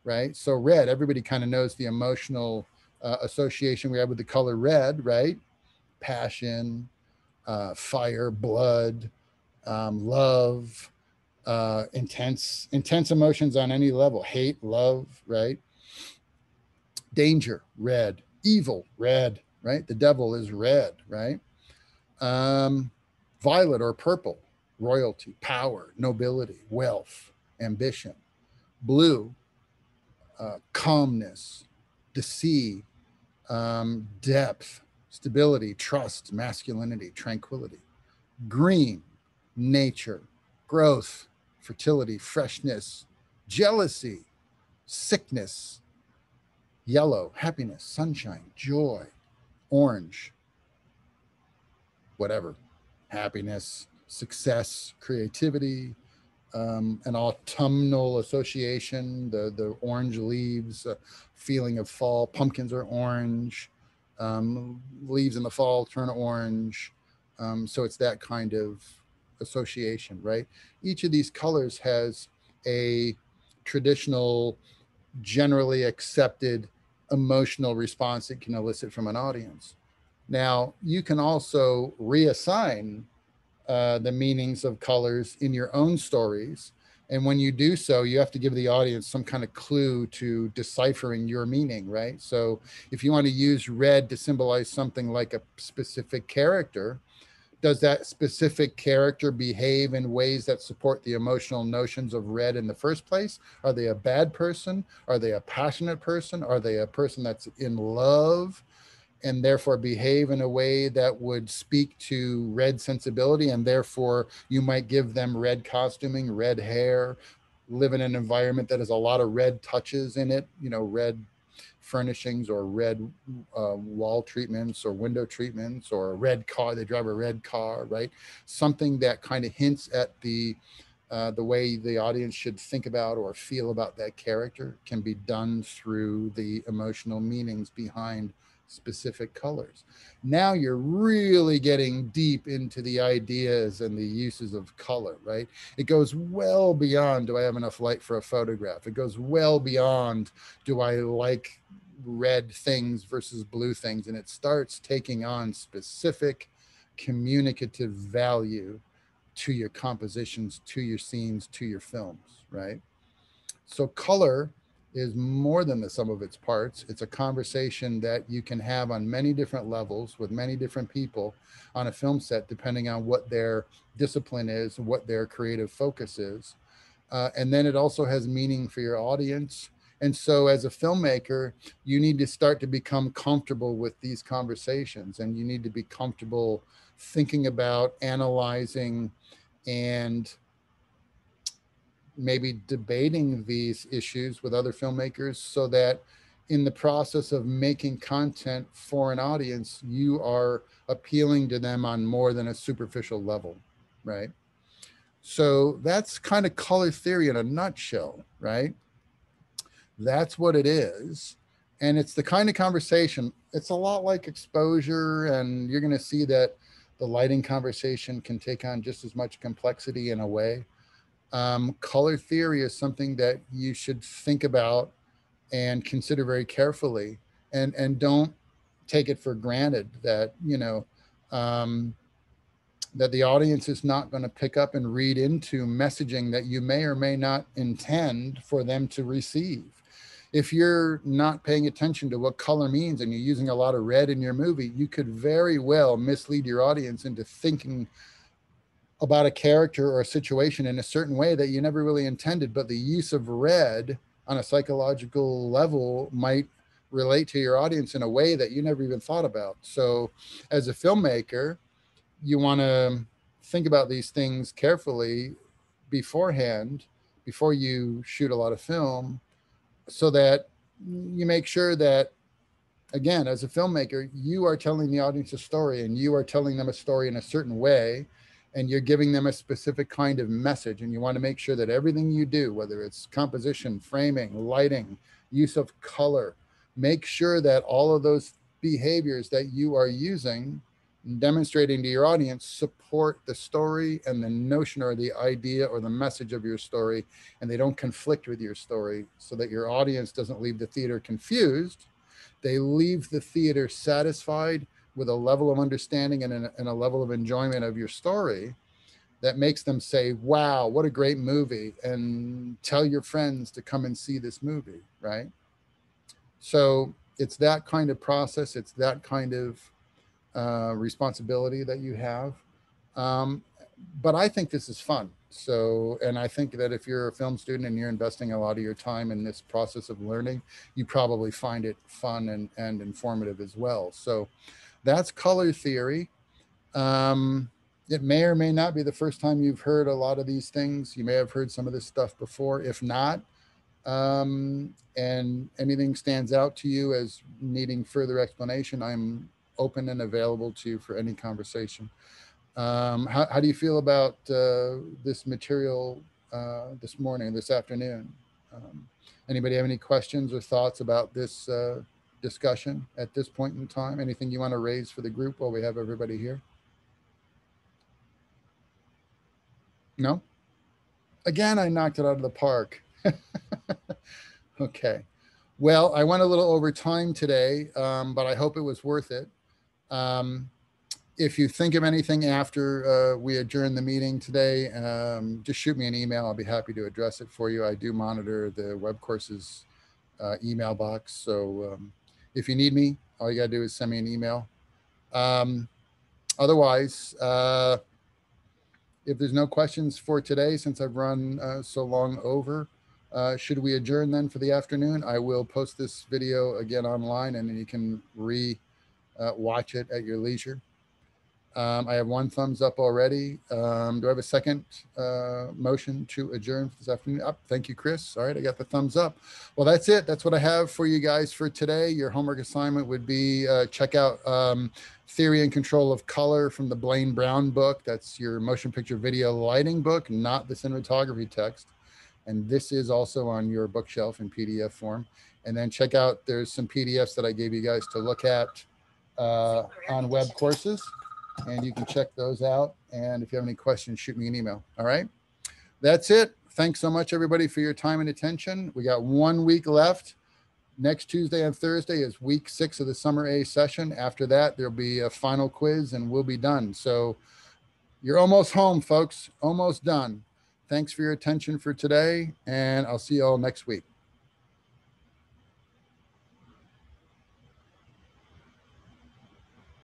right? So red, everybody kind of knows the emotional association we have with the color red, right? Passion, fire, blood, love, intense emotions on any level, hate, love, right? Danger, red. Evil, red, right? The devil is red, right? Violet or purple, royalty, power, nobility, wealth, ambition. Blue, calmness, the sea, depth, stability, trust, masculinity, tranquility. Green, nature, growth, fertility, freshness, jealousy, sickness. Yellow, happiness, sunshine, joy. Orange, whatever, happiness, success, creativity, an autumnal association, the orange leaves, feeling of fall. Pumpkins are orange, leaves in the fall turn orange. So it's that kind of association, right? Each of these colors has a traditional, generally accepted emotional response it can elicit from an audience. Now, you can also reassign the meanings of colors in your own stories. And when you do so, you have to give the audience some kind of clue to deciphering your meaning, right? So if you want to use red to symbolize something like a specific character, does that specific character behave in ways that support the emotional notions of red in the first place? Are they a bad person? Are they a passionate person? Are they a person that's in love and therefore behave in a way that would speak to red sensibility, and therefore you might give them red costuming, red hair, live in an environment that has a lot of red touches in it, you know, red furnishings or red wall treatments or window treatments, or a red car, they drive a red car, right? Something that kind of hints at the way the audience should think about or feel about that character can be done through the emotional meanings behind specific colors. Now you're really getting deep into the ideas and the uses of color, right? It goes well beyond, do I have enough light for a photograph? It goes well beyond, do I like red things versus blue things? And it starts taking on specific communicative value to your compositions, to your scenes, to your films, right? So color is more than the sum of its parts. It's a conversation that you can have on many different levels with many different people on a film set, depending on what their discipline is, what their creative focus is. And then it also has meaning for your audience. And so as a filmmaker, you need to start to become comfortable with these conversations, and you need to be comfortable thinking about analyzing and maybe debating these issues with other filmmakers, so that in the process of making content for an audience, you are appealing to them on more than a superficial level, right? So that's kind of color theory in a nutshell, right? That's what it is. And it's the kind of conversation, it's a lot like exposure, and you're going to see that the lighting conversation can take on just as much complexity in a way. Color theory is something that you should think about and consider very carefully, and don't take it for granted that, you know, um, that the audience is not going to pick up and read into messaging that you may or may not intend for them to receive. If you're not paying attention to what color means and you're using a lot of red in your movie, you could very well mislead your audience into thinking about a character or a situation in a certain way that you never really intended. But the use of red on a psychological level might relate to your audience in a way that you never even thought about. So as a filmmaker, you want to think about these things carefully beforehand, before you shoot a lot of film, so that you make sure that, again, as a filmmaker, you are telling the audience a story, and you are telling them a story in a certain way, and you're giving them a specific kind of message. And you want to make sure that everything you do, whether it's composition, framing, lighting, use of color, make sure that all of those behaviors that you are using and demonstrating to your audience support the story and the notion or the idea or the message of your story, and they don't conflict with your story, so that your audience doesn't leave the theater confused. They leave the theater satisfied with a level of understanding and a level of enjoyment of your story that makes them say, wow, what a great movie, and tell your friends to come and see this movie, right? So it's that kind of process. It's that kind of responsibility that you have. Um, but I think this is fun. So, and I think that if you're a film student and you're investing a lot of your time in this process of learning, you probably find it fun and informative as well. So that's color theory. Um, it may or may not be the first time you've heard a lot of these things. You may have heard some of this stuff before. If not, and anything stands out to you as needing further explanation, I'm open and available to you for any conversation. How do you feel about this material this morning, this afternoon? Um, Anybody have any questions or thoughts about this discussion at this point in time? Anything you want to raise for the group while we have everybody here? No? Again, I knocked it out of the park. Okay. Well, I went a little over time today, but I hope it was worth it. Um, if you think of anything after we adjourn the meeting today, just shoot me an email. I'll be happy to address it for you. I do monitor the web courses email box. So if you need me, all you got to do is send me an email. Otherwise, if there's no questions for today, since I've run so long over, should we adjourn then for the afternoon? I will post this video again online, and then you can watch it at your leisure. I have one thumbs up already. Do I have a second motion to adjourn for this afternoon? Thank you, Chris. All right, I got the thumbs up. Well, that's it. That's what I have for you guys for today. Your homework assignment would be check out Theory and Control of Color from the Blaine Brown book. That's your motion picture video lighting book, not the cinematography text. And this is also on your bookshelf in PDF form. And then check out, there's some PDFs that I gave you guys to look at on web courses. And you can check those out. And if you have any questions, shoot me an email. All right. That's it. Thanks so much, everybody, for your time and attention. We got 1 week left. Next Tuesday and Thursday is week 6 of the Summer A session. After that, there'll be a final quiz and we'll be done. So you're almost home, folks. Almost done. Thanks for your attention for today. And I'll see you all next week.